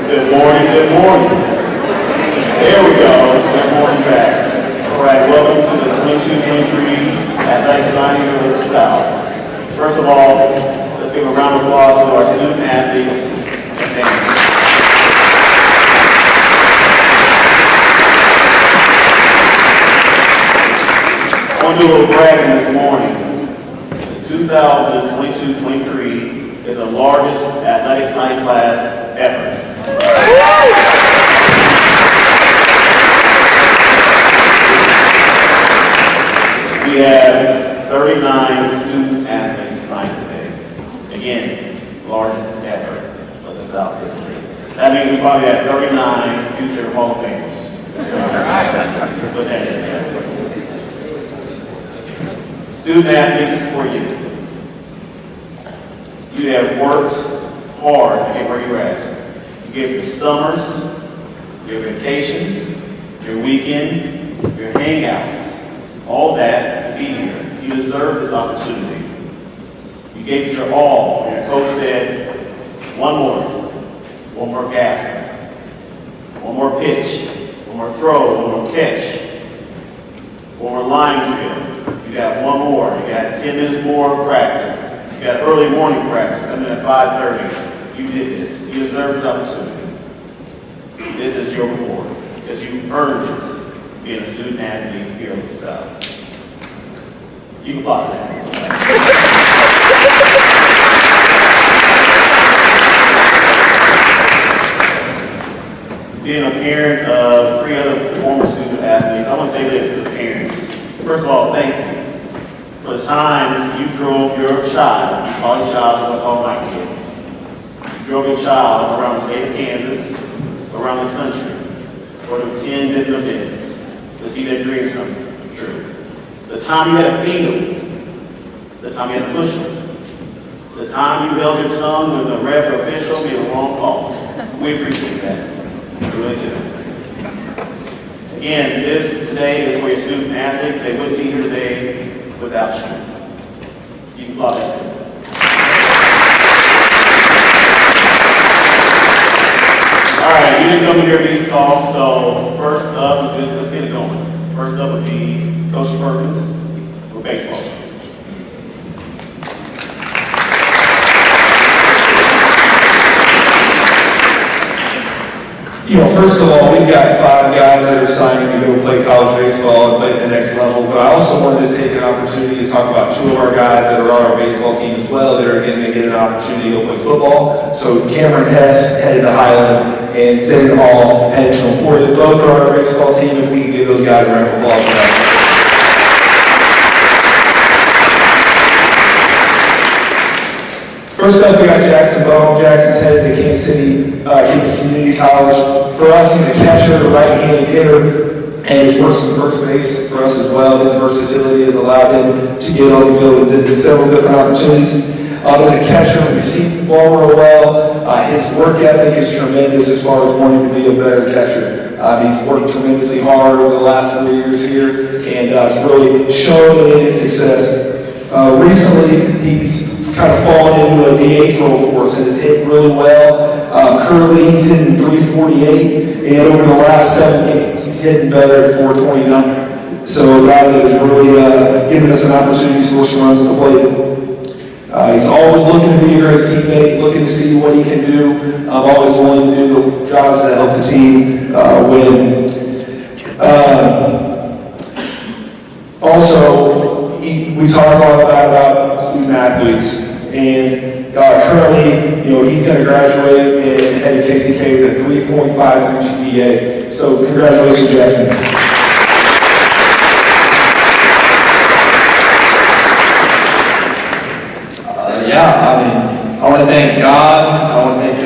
Good morning, good morning. There we go. Good morning back. All right, welcome to the 22-23 Athletic Signing of the South. First of all, let's give a round of applause to our student athletes and families. I want to do a little bragging this morning. 2022-23 is the largest athletic signing class ever. We have 39 student athletes signed today. Again, largest ever of the South history. That means we probably have 39 future Hall of Famers. Let's put that in there. Student athletes is for you. You have worked hard to get where you're at. You gave your summers, your vacations, your weekends, your hangouts, all that to be here. You deserve this opportunity. You gave it your all, and your coach said, one more gasket, one more pitch, one more throw, one more catch, one more line drill. You got one more. You got 10 minutes more of practice. You got early morning practice coming at 5:30. You did this. You deserve this opportunity. This is your reward because you earned it being a student athlete here in the South. You can block that. Being a parent of 3 other former student athletes, I want to say this to the parents. First of all, thank you for the times you drove your child, call your child, I call my kids. You drove your child around the state of Kansas, around the country, for them 10 different events to see their dreams come true. The time you had to feed them, the time you had to push them, the time you held your tongue when the ref or official made a wrong call. We appreciate that. We really do. Again, this today is for your student athlete. They wouldn't be here today without you. You can applaud that too. All right, you didn't come in here to be talk, so first up, let's get it going. First up would be Coach Perkins for baseball. First of all, we've got 5 guys that are signing to go play college baseball and play at the next level, but I also wanted to take an opportunity to talk about 2 of our guys that are on our baseball team as well that are going to get an opportunity to go play football. So Cameron Hess headed to Highland and Zayden Hall headed to Emporia. Both are on our baseball team. If we can give those guys a round of applause for that. First up, we got Jackson Bone. Jackson's headed to Kansas City, Kansas Community College. For us, he's a catcher, a right-handed hitter, and he's worked some first base for us as well. His versatility has allowed him to get on the field and did several different opportunities. As a catcher, we see the ball real well. His work ethic is tremendous as far as wanting to be a better catcher. He's worked tremendously hard over the last 4 years here, and it's really shown in his success. Recently, he's kind of fallen into a DH role for us and has hit really well. Currently, he's hitting 348, and over the last 7 games, he's hitting better at 429. So a guy that has really given us an opportunity to score some runs at the plate. He's always looking to be a great teammate, looking to see what he can do. Always willing to do the jobs that help the team win. Also, we talk a lot about student athletes, and currently, he's going to graduate and head to KCK with a 3.53 GPA. So, congratulations, Jackson. I want to thank God. I want to thank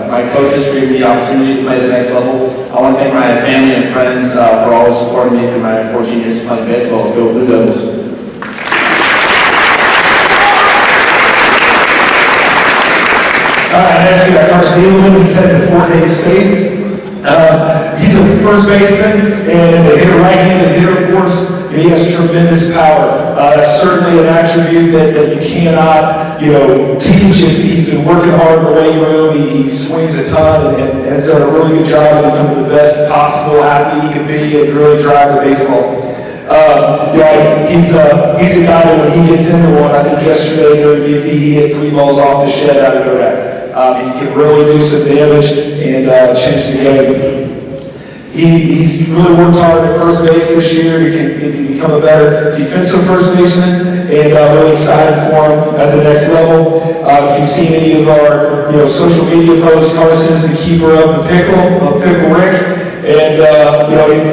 my coaches for giving me the opportunity to play at the next level. I want to thank my family and friends for always supporting me through my 14 years playing baseball. Go Blue Devils. Next we got Carson Edelman. He's headed to Fort Hays State. He's a first baseman and a right-handed hitter for us. He has tremendous power. That's certainly an attribute that you cannot, teach. He's been working hard in the weight room. He swings a ton and has done a really good job of becoming the best possible athlete he could be and really drive the baseball. He's a guy that when he gets into one, I think yesterday during BP he hit 3 balls off the shed out of Olathe. He can really do some damage and change the game. He's really worked hard at first base this year. He can become a better defensive first baseman, and really excited for him at the next level. If you've seen any of our social media posts, Carson is the keeper of the Pickle Rick, and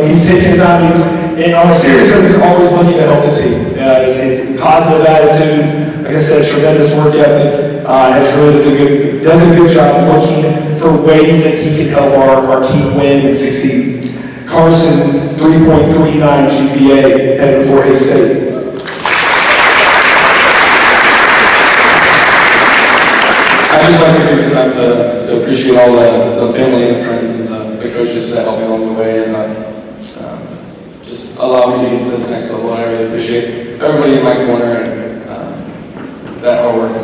he's taking time. And on a serious note, he's always looking to help the team. His positive attitude, like I said, tremendous work ethic. Does a good job looking for ways that he can help our team win and succeed. Carson, 3.39 GPA, headed for Hays State. I'd just like to take this time to appreciate all the family and friends and the coaches that helped me along the way, and just allow me to get to this next level. I really appreciate everybody in my corner, and that hard work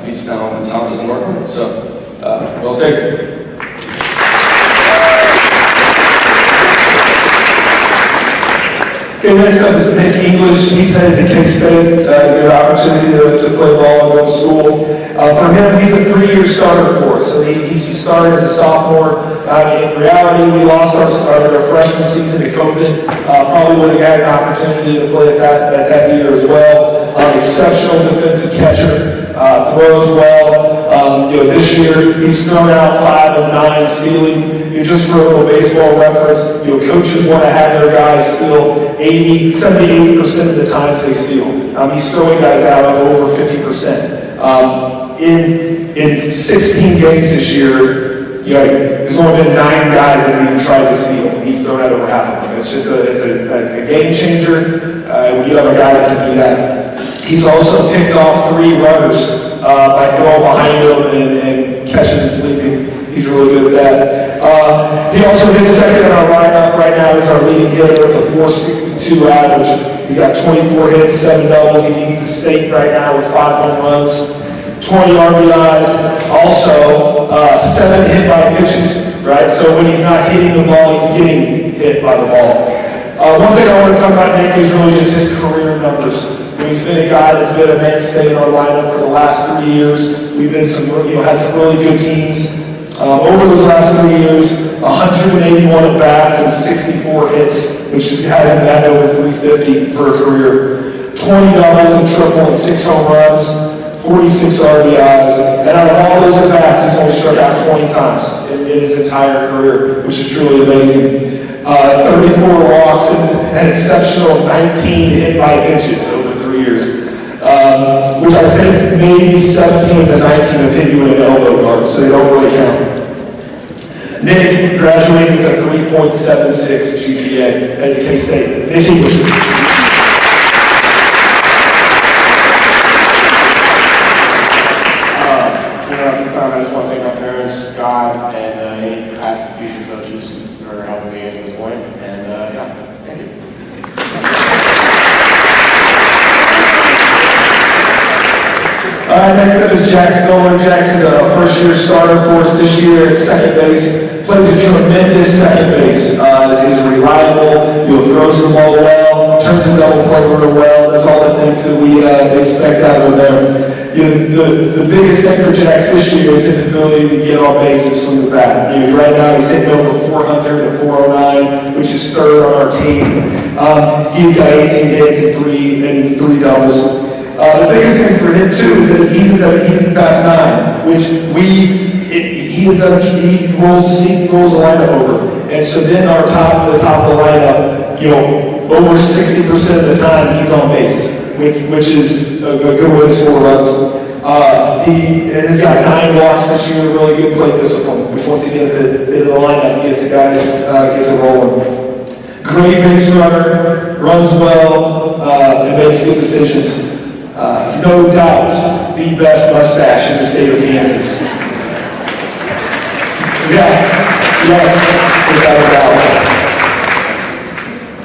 beats talent, and talent doesn't work hard. So, well taken. Okay, next up is Nick English. He's headed to K-State, get an opportunity to play ball and go to school. For him, he's a 3-year starter for us. So he started as a sophomore. In reality, we lost our freshman season to COVID. Probably would have had an opportunity to play at that year as well. Exceptional defensive catcher, throws well. This year, he's thrown out 5 of 9 stealing. Just for a little baseball reference, coaches want to have their guys steal 70-80% of the times they steal. He's throwing guys out over 50%. In 16 games this year, there's only been 9 guys that have even tried to steal. He's thrown out over half of them. It's just a game changer when you have a guy that can do that. He's also picked off 3 runners by throwing behind him and catching and sleeping. He's really good at that. He also hits second in our lineup right now. He's our leading hitter with a 4.62 average. He's got 24 hits, 7 doubles. He leads the state right now with 5 home runs, 20 RBIs. Also, 7 hit by pitches, right? So when he's not hitting the ball, he's getting hit by the ball. One thing I want to talk about Nick is really just his career numbers. He's been a guy that's been a mainstay in our lineup for the last 3 years. We've been had some really good teams. Over those last 3 years, 181 at-bats and 64 hits, which has him batted over 350 for a career. 20 doubles and triple and 6 home runs, 46 RBIs, and out of all those at-bats, he's only struck out 20 times in his entire career, which is truly amazing. 34 walks and an exceptional 19 hit by pitches over 3 years. Which I think maybe 17 of the 19 have hit you in an elbow guard, so they don't really count. Nick graduated with a 3.76 GPA at K-State. Nick English. At this time, I just want to thank my parents, God, and any past and future coaches for helping me get to this point. And thank you. Next up is Jack Stoller. Jack's is a first-year starter for us this year at second base. Plays a tremendous second base. He's reliable. Throws the ball well. Turns the double play really well. That's all the things that we expect out of them. The biggest thing for Jax this year is his ability to get on bases from the bat. Right now he's hitting over 400 to 409, which is 3rd on our team. He's got 18 hits and 3 doubles. The biggest thing for him too is that he's the best 9, which he rolls the lineup over. And so then the top of the lineup, over 60% of the time he's on base, which is a good way to score runs. He has got 9 walks this year, really good plate discipline, which once he gets into the lineup, gets it rolling. Great base runner, runs well, and makes good decisions. No doubt, the best mustache in the state of Kansas. Yes, without a doubt.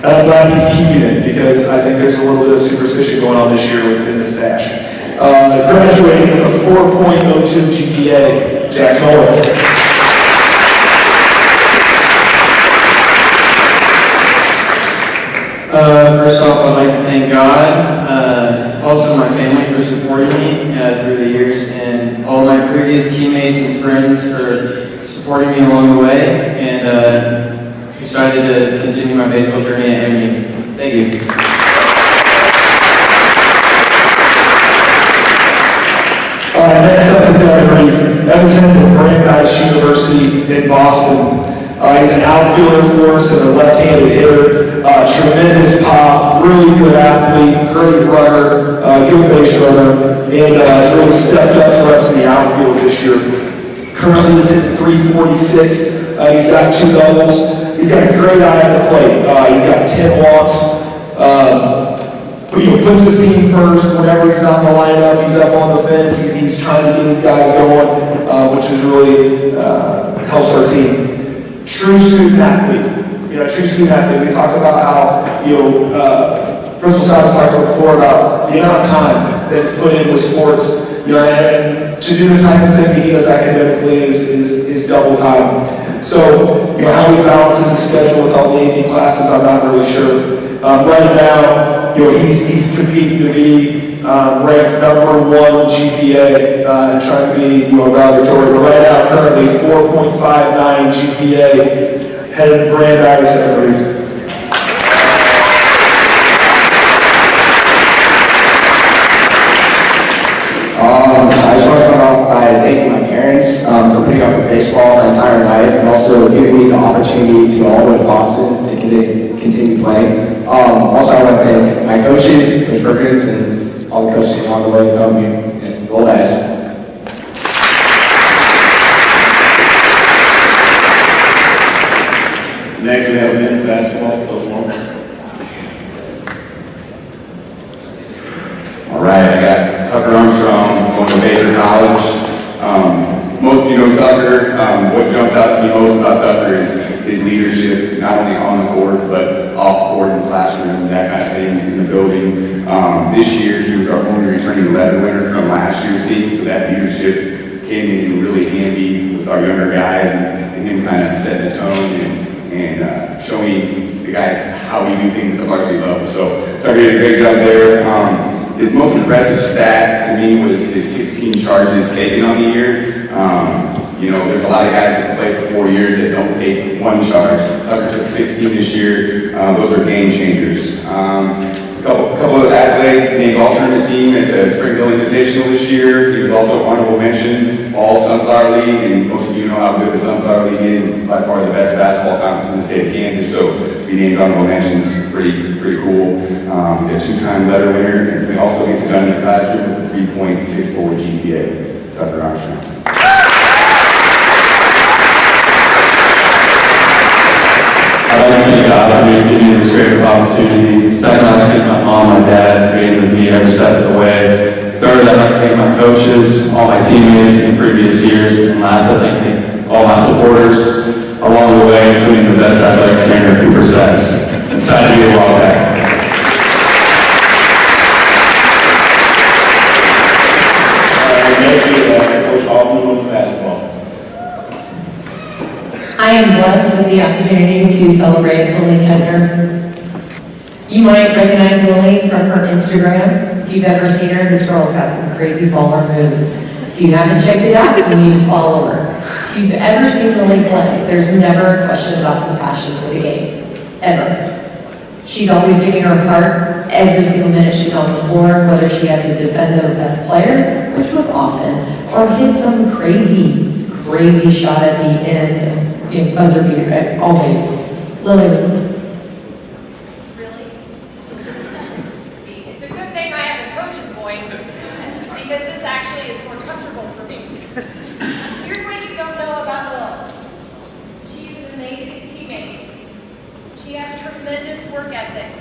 And I'm glad he's keeping it because I think there's a little bit of superstition going on this year within the stash. Graduating with a 4.02 GPA, Jackson Olathe. First off, I'd like to thank God, also my family for supporting me through the years, and all my previous teammates and friends for supporting me along the way, and excited to continue my baseball journey at MU. Thank you. Next up is Evanston Brandeis University in Boston. He's an outfielder for us and a left-handed hitter. Tremendous pop, really good athlete, great runner, good base runner, and has really stepped up for us in the outfield this year. Currently he's hitting 346. He's got 2 doubles. He's got a great eye at the plate. He's got 10 walks. Puts his team first. Whenever he's not in the lineup, he's up on the fence. He's trying to get his guys going, which is really helps our team. True student athlete. True student athlete. We talk about how, Principal Silas talked about before about the amount of time that's put in with sports. And to do the type of thing that he does academically is double time. So, how he balances his schedule with all the AP classes, I'm not really sure. Right now, he's competing to be ranked #1 GPA and trying to be, valedictorian. But right now, currently 4.59 GPA, headed to Brandeis, I believe. I just want to start off by thanking my parents for putting up with baseball my entire life and also giving me the opportunity to all go to Boston to continue playing. Also, I want to thank my coaches, Coach Perkins, and all the coaches along the way without me, and Olathe. Next, we have men's basketball, Coach Warren. All right, I got Tucker Armstrong, going to Baker College. Most of you know Tucker. What jumps out to me most about Tucker is his leadership, not only on the court, but off the court in the classroom, that kind of thing in the building. This year, he was our only returning 11 winner from last year's team, so that leadership came in really handy with our younger guys and him kind of setting the tone and showing the guys how we do things at the varsity level. So Tucker did a great job there. His most impressive stat to me was his 16 charges taken on the year. There's a lot of guys that play for 4 years that don't take 1 charge. Tucker took 16 this year. Those are game changers. A couple of accolades, named all-tournament team at the Springfield Invitational this year. He was also honorable mention All Sunflower League, and most of you know how good the Sunflower League is. It's by far the best basketball conference in the state of Kansas, so to be named honorable mention is pretty cool. He's a 2-time letter winner, and he also gets it done in the classroom with a 3.64 GPA. Tucker Armstrong. I'd like to thank God for giving me this great opportunity. Second, I'd like to thank my mom and my dad for being with me every step of the way. Third, I'd like to thank my coaches, all my teammates in previous years. And last, I'd like to thank all my supporters along the way, including the best athletic trainer, Cooper Sachs. I'm excited to be a Wildcat. Next, we have Coach Altman with basketball. I am blessed with the opportunity to celebrate Lily Kentner. You might recognize Lily from her Instagram. If you've ever seen her, this girl's got some crazy baller moves. If you haven't checked it out, you need to follow her. If you've ever seen Lily play, there's never a question about her passion for the game, ever. She's always giving her heart every single minute she's on the floor, whether she had to defend their best player, which was often, or hit some crazy shot at the end. Buzzer beater, always. Lily. Really? See, it's a good thing I have a coach's voice, because this actually is more comfortable for me. Here's what you don't know about Lil. She's an amazing teammate. She has tremendous work ethic.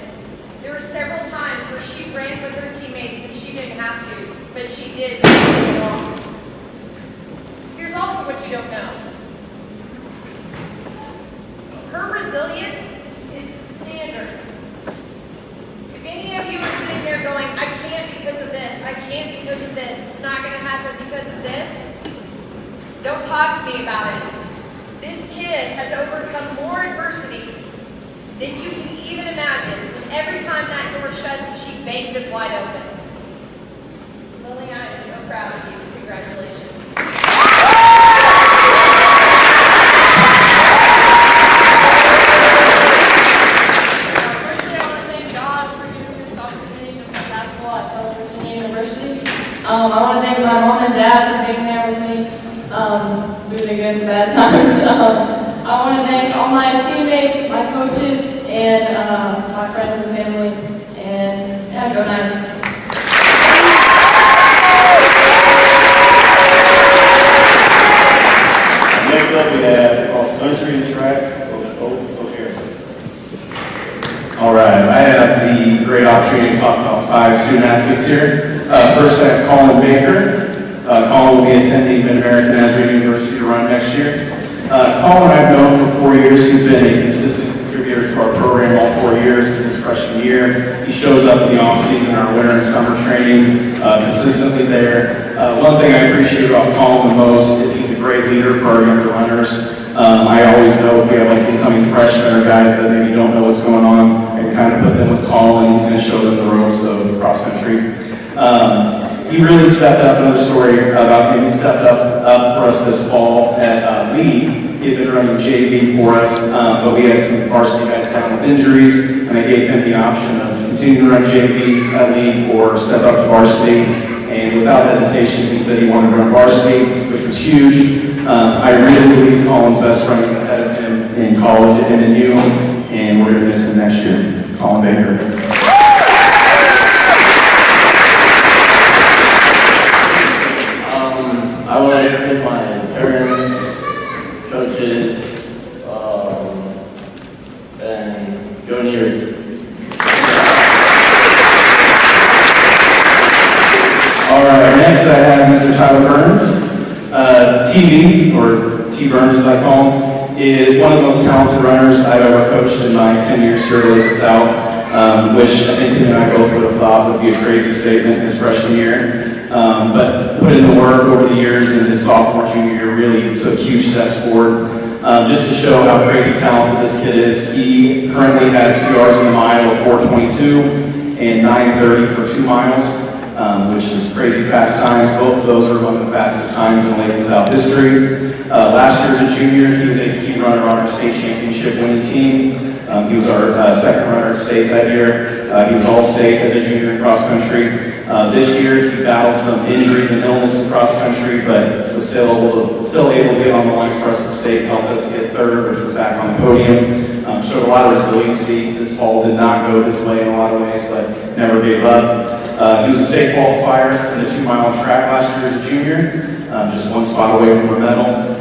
There were several times where she ran with her teammates when she didn't have to, but she did to get along. Here's also what you don't know. Her resilience is the standard can't because of this. It's not going to happen because of this. Don't talk to me about it. This kid has overcome more adversity than you can even imagine. Every time that door shuts, she bangs it wide open. Lily, I am so proud of you. Congratulations. Firstly, I want to thank God for giving me this opportunity to play basketball at Southern Virginia University. I want to thank my mom and dad for being there with me through the good and bad times. I want to thank all my teammates, my coaches, and my friends and family. And yeah, go Knights. Next up, we have cross country and track, Coach Harrison. All right, I have the great opportunity to talk about 5 student athletes here. First, I have Colin Baker. Colin will be attending Mid-American Nazarene University to run next year. Colin I've known for 4 years. He's been a consistent contributor to our program all 4 years since his freshman year. He shows up in the off-season, our winter and summer training, consistently there. One thing I appreciate about Colin the most is he's a great leader for our younger runners. I always know if we have like incoming freshmen or guys that maybe don't know what's going on, I can kind of put them with Colin. He's going to show them the ropes of cross country. He really stepped up. Another story about him. He stepped up for us this fall at Lee. He had been running JV for us, but we had some varsity guys down with injuries, and I gave him the option of continuing to run JV at Lee or step up to varsity. And without hesitation, he said he wanted to run varsity, which was huge. I really believe Colin's best friend is ahead of him in college at MNU, and we're going to miss him next year. Colin Baker. I would like to thank my parents, coaches, and go Neers. All right, next I have Mr. Tyler Burns. TV, or T. Burns as I call him, is one of the most talented runners I've ever coached in my 10 years here at Olathe South, which I think him and I both would have thought would be a crazy statement his freshman year. But put in the work over the years, and his sophomore, junior year really took huge steps forward. Just to show how crazy talented this kid is, he currently has PRs in the mile of 4:22 and 9:30 for 2 miles, which is crazy fast times. Both of those are among the fastest times in Olathe South history. Last year as a junior, he was a key runner on our state championship winning team. He was our second runner at state that year. He was all-state as a junior in cross country. This year, he battled some injuries and illness in cross country, but was still able to get on the line for us at state, helped us get third, which was back on the podium. Showed a lot of resiliency. This fall did not go his way in a lot of ways, but never gave up. He was a state qualifier in the 2-mile track last year as a junior, just 1 spot away from a medal.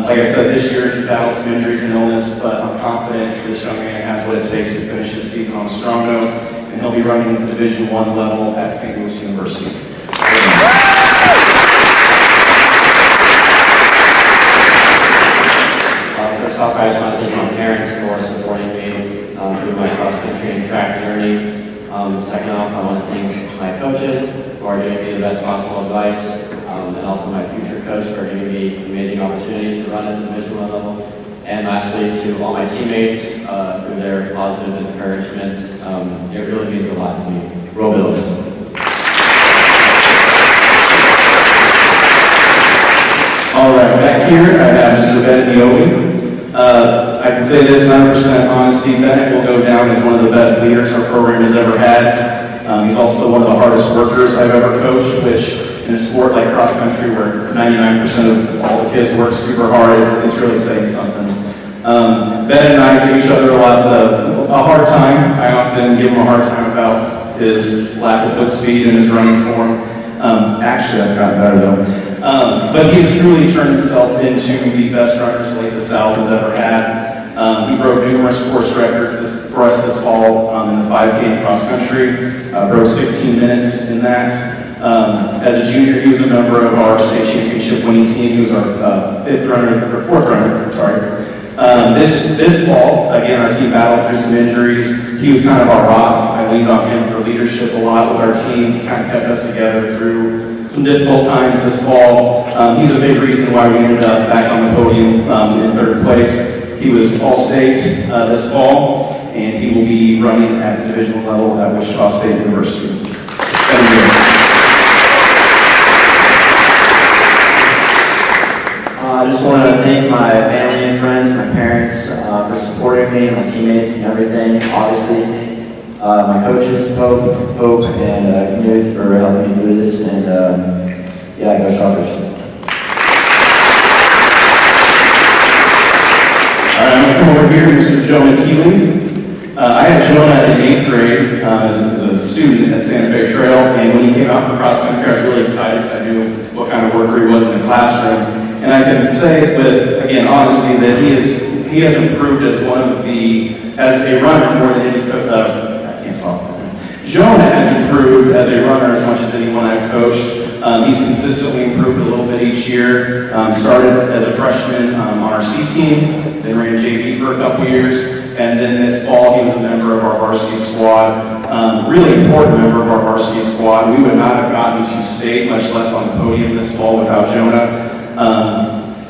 Like I said, this year he's battled some injuries and illness, but I'm confident this young man has what it takes to finish his season on a strong note, and he'll be running the Division I level at St. Louis University. First off, I just want to thank my parents for supporting me through my cross-country and track journey. Second off, I want to thank my coaches who are giving me the best possible advice, and also my future coach for giving me amazing opportunities to run at the Division I level. And lastly, to all my teammates for their positive encouragements. It really means a lot to me. Roll Bills. All right, back here I have Mr. Bennett Neoli. I can say this 100% honesty, Bennett will go down as one of the best leaders our program has ever had. He's also one of the hardest workers I've ever coached, which in a sport like cross country where 99% of all the kids work super hard, it's really saying something. Ben and I give each other a hard time. I often give him a hard time about his lack of foot speed and his running form. Actually, that's gotten better though. But he's truly turned himself into the best runners Olathe South has ever had. He broke numerous course records for us this fall in the 5K and cross country. Broke 16 minutes in that. As a junior, he was a member of our state championship winning team. He was our fourth runner. This fall, again, our team battled through some injuries. He was kind of our rock. I I leaned on him for leadership a lot with our team. He kind of kept us together through some difficult times this fall. He's a big reason why we ended up back on the podium in third place. He was All-State this fall, and he will be running at the divisional level at Wichita State University. Thank you. I just want to thank my family and friends, my parents for supporting me, my teammates and everything. Obviously, my coaches, Hope, and Kenneth for helping me through this. And yeah, go Shockers. All right, I'm going to come over here to Mr. Jonah Teeley. I had Jonah in 8th grade as a student at Santa Fe Trail, and when he came out for cross country, I was really excited because I knew what kind of worker he was in the classroom. And I can say with, again, honesty, that he has improved as a runner more than any I can't talk. Jonah has improved as a runner as much as anyone I've coached. He's consistently improved a little bit each year. Started as a freshman on our C team, then ran JV for a couple years, and then this fall he was a member of our varsity squad. Really important member of our varsity squad. We would not have gotten to state, much less on the podium this fall without Jonah.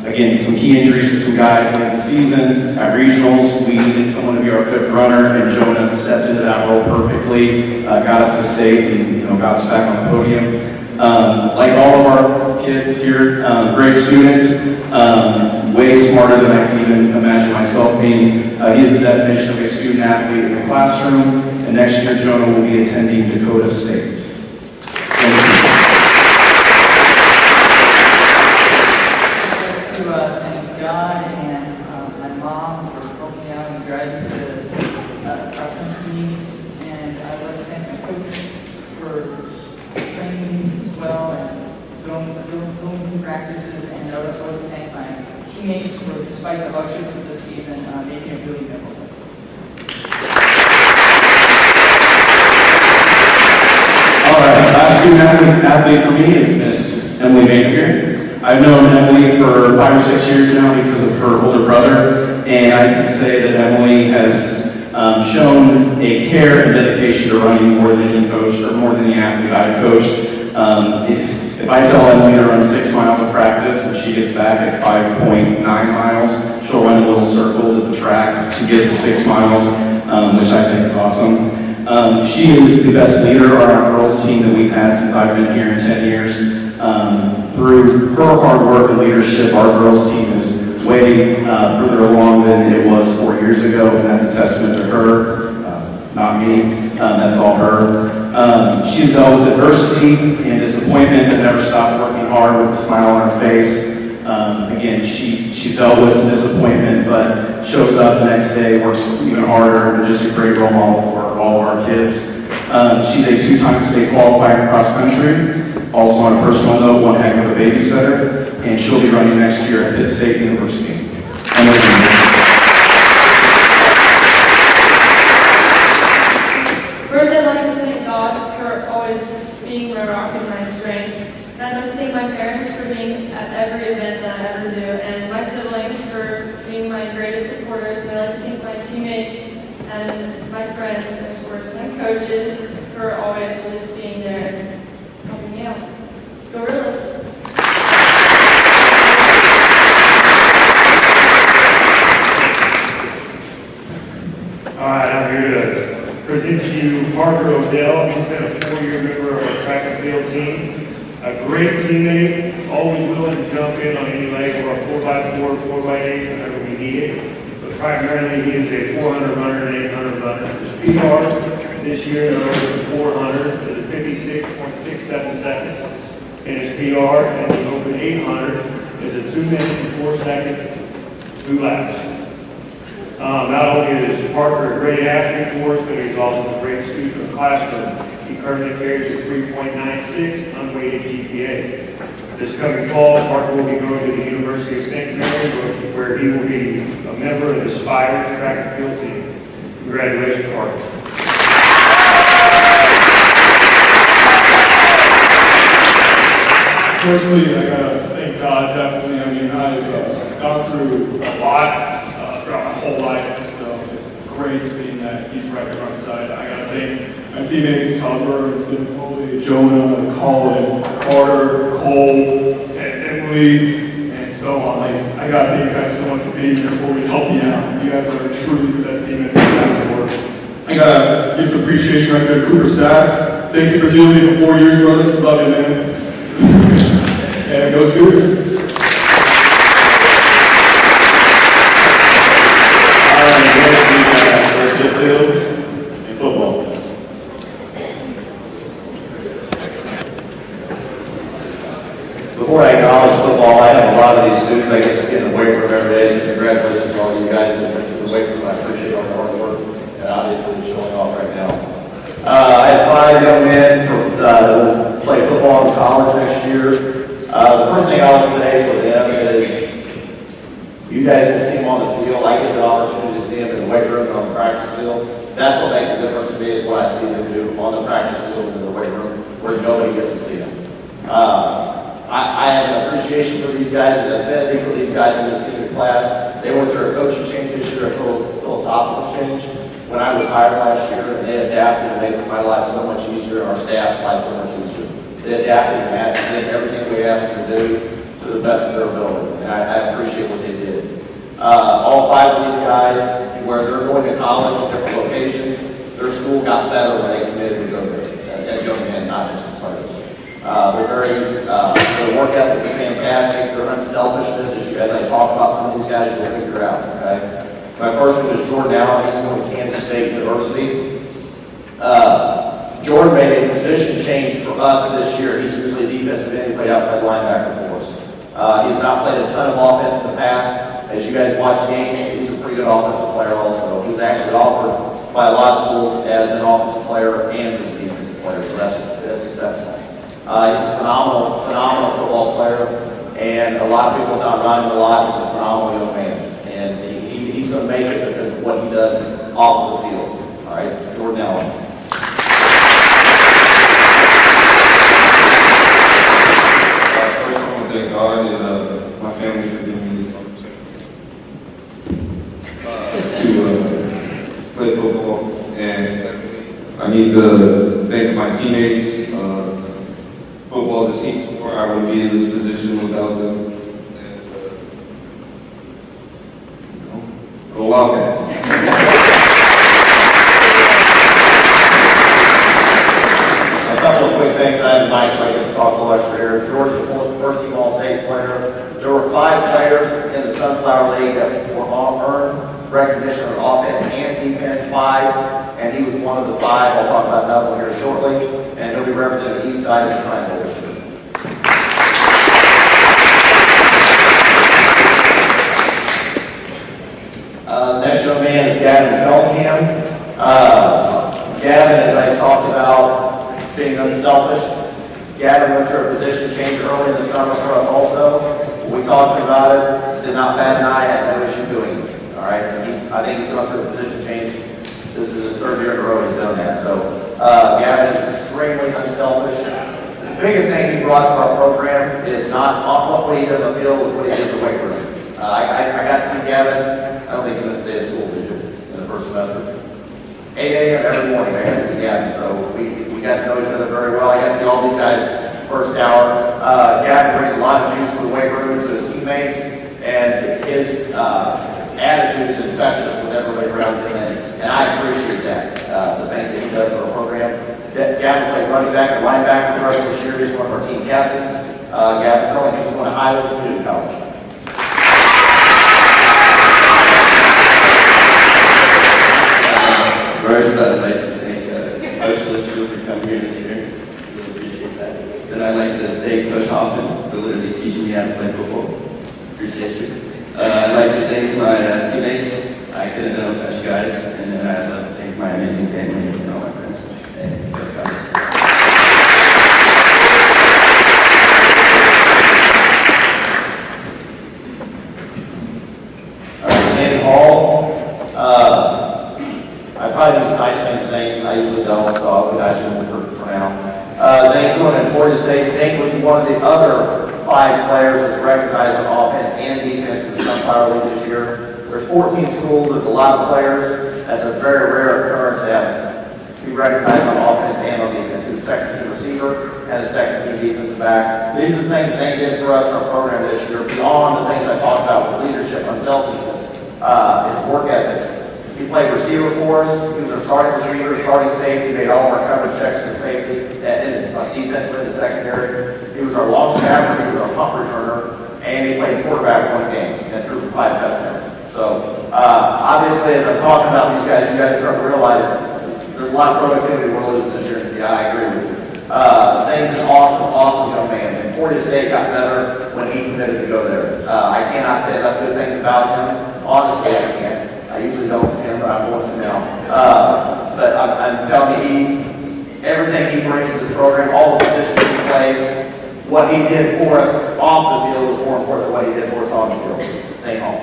Again, some key injuries to some guys late in the season. At regionals, we needed someone to be our 5th runner, and Jonah stepped into that role perfectly, got us to state, and got us back on the podium. Like all of our kids here, great student, way smarter than I can even imagine myself being. He is the definition of a student athlete in the classroom, and next year Jonah will be attending Dakota State. Thank God and my mom for helping me out and driving to the cross-country meets. And I'd like to thank my coach for training me well and going through practices. And I would also like to thank my teammates for, despite the hardships of the season, making it really memorable. All right, last student athlete for me is Miss Emily Vandergeer. I've known Emily for 5 or 6 years now because of her older brother, and I can say that Emily has shown a care and dedication to running more than any coach or more than any athlete I've coached. If I tell Emily to run 6 miles of practice and she gets back at 5.9 miles, she'll run in little circles at the track to get to 6 miles, which I think is awesome. She is the best leader on our girls team that we've had since I've been here in 10 years. Through her hard work and leadership, our girls team is way further along than it was 4 years ago, and that's a testament to her, not me. That's all her. She's dealt with adversity and disappointment, but never stopped working hard with a smile on her face. Again, she's dealt with some disappointment, but shows up the next day, works even harder, and just a great role model for all of our kids. She's a 2-time state qualifier in cross country. Also on a personal note, one heck of a babysitter, and she'll be running next year at Pitt State University. First, I'd like to thank God for always just being my rock and my strength. And I'd like to thank my parents for being at every event that I ever do, and my siblings for being my greatest supporters. And I'd like to thank my teammates and my friends, and of course my coaches, for always just being there and helping me out. Go Gorillas! All right, I'm here to present to you Parker Odell. He's been a 4-year member of our track and field team. A great teammate, always willing to jump in on any leg or a 4x4, 4x8 whenever we need it. But primarily, he is a 400 runner and 800 runner. His PR this year in the Open 400 is a 56.67 seconds. And his PR in the Open 800 is a 2 minute and 4 second 2 laps. Not only is Parker a great athlete for us, but he's also a great student in the classroom. He currently carries a 3.96 unweighted GPA. This coming fall, Parker will be going to the University of St. Mary's, where he will be a member of the Spires track and field team. Congratulations, Parker. Firstly, I gotta thank God, definitely. I mean, I've gone through a lot throughout my whole life, so it's great seeing that he's right there on my side. I gotta thank my teammates, Todd Burns, Ben Foley, Jonah, Colin, Carter, Cole, and Emily, and so on. Like, I gotta thank you guys so much for being here for me to help me out. You guys are truly the best teammates in the basketball. I gotta give some appreciation right there to Cooper Sachs. Thank you for doing me for 4 years, brother. Love you, man. And go Steelers. In football. Before I acknowledge football, I have a lot of these students I get to see in the weight room every day, so congratulations to all you guys in the weight room. I appreciate all the hard work, and obviously you're showing off right now. I have 5 young men that will play football in college next year. The first thing I'll say for them is, you guys will see them on the field. I get the opportunity to see them in the weight room and on the practice field. That's what makes a difference to me, is what I see them do on the practice field and in the weight room, where nobody gets to see them. I have an appreciation for these guys, an affinity for these guys in this senior class. They went through a coaching change this year, a philosophical change when I was hired last year, and they adapted and made my life so much easier, and our staff's life so much easier. They adapted and did everything we asked them to do to the best of their ability, and I appreciate what they did. All 5 of these guys, where they're going to college, different locations, their school got better when they committed to go there as young men, not just as players. Their work ethic is fantastic. Their unselfishness, as I talk about some of these guys, you'll figure out, okay? My first one is Jordan Allen. He's going to Kansas State University. Jordan made a position change for us this year. He's usually a defensive end. He played outside linebacker for us. He has not played a ton of offense in the past. As you guys watch games, he's a pretty good offensive player also. He was actually offered by a lot of schools as an offensive player and as a defensive player, so that's exceptional. He's a phenomenal football player, and a lot of people not around him a lot. He's a phenomenal young man, and he's going to make it because of what he does off the field. All right, Jordan Allen. First, I want to thank God and my family for giving me this opportunity to play football. And I need to thank my teammates. Football is a team sport. I wouldn't be in this position without them. And, go Wildcats. A couple of quick things. I have Mike, so I get to talk a little extra here. George's the first team All-State player. There were 5 players in the Sunflower League that were earned recognition on offense and defense, 5, and he was one of the 5. I'll talk about another one here shortly, and he'll be representing the east side of the Triangle this year. Next young man is Gavin Fellingham. Gavin, as I talked about, being unselfish. Gavin went through a position change early in the summer for us also. When we talked to him about it, did not bat an eye, had no issue doing it. All right, I think he's gone through a position change. This is his 3rd year in a row he's done that. So Gavin is extremely unselfish. The biggest thing he brought to our program is not what he did on the field, was what he did in the weight room. I got to see Gavin. I don't think he missed a day of school, did you, in the first semester? 8 a.m. every morning, I got to see Gavin. So we got to know each other very well. I got to see all these guys first hour. Gavin brings a lot of juice to the weight room to his teammates, and his attitude is infectious with everybody around him, and I appreciate that, the things that he does for our program. Gavin played running back and linebacker for us this year. He's one of our team captains. Gavin Fellingham is going to Highland Community College. First, I'd like to thank Coach Litchfield for coming here this year. Really appreciate that. Then I'd like to thank Coach Hoffman for literally teaching me how to play football. Appreciate you. I'd like to thank my teammates. I couldn't have done without you guys. And then I'd like to thank my amazing family and all my friends. And thanks, guys. All right, Sandy Hall. I probably think it's a nice thing to Zane. I usually don't, so I'll assume for now. Zane's going to Florida State. Zane was one of the other 5 players who's recognized on offense and defense in the Sunflower League this year. There's 14 schools, there's a lot of players. That's a very rare occurrence to have be recognized on offense and on defense. He was second team receiver and a second team defensive back. These are the things Zane did for us in our program this year, beyond the things I talked about with leadership, unselfishness, his work ethic. He played receiver for us. He was our starting receiver, starting safety, made all of our coverage checks in safety, and defense in the secondary. He was our long snapper, he was our punt returner, and he played quarterback one game and threw 5 touchdowns. So, obviously, as I'm talking about these guys, you guys start to realize there's a lot of productivity we're losing this year. Yeah, I agree with you. Zane's an awesome young man. And Portia State got better when he committed to go there. I cannot say enough good things about him. Honestly, I can't. I usually don't to him, but I'm going to now. But I'm telling you, everything he brings to this program, all the positions he played, what he did for us off the field was more important than what he did for us on the field. Zane Hall.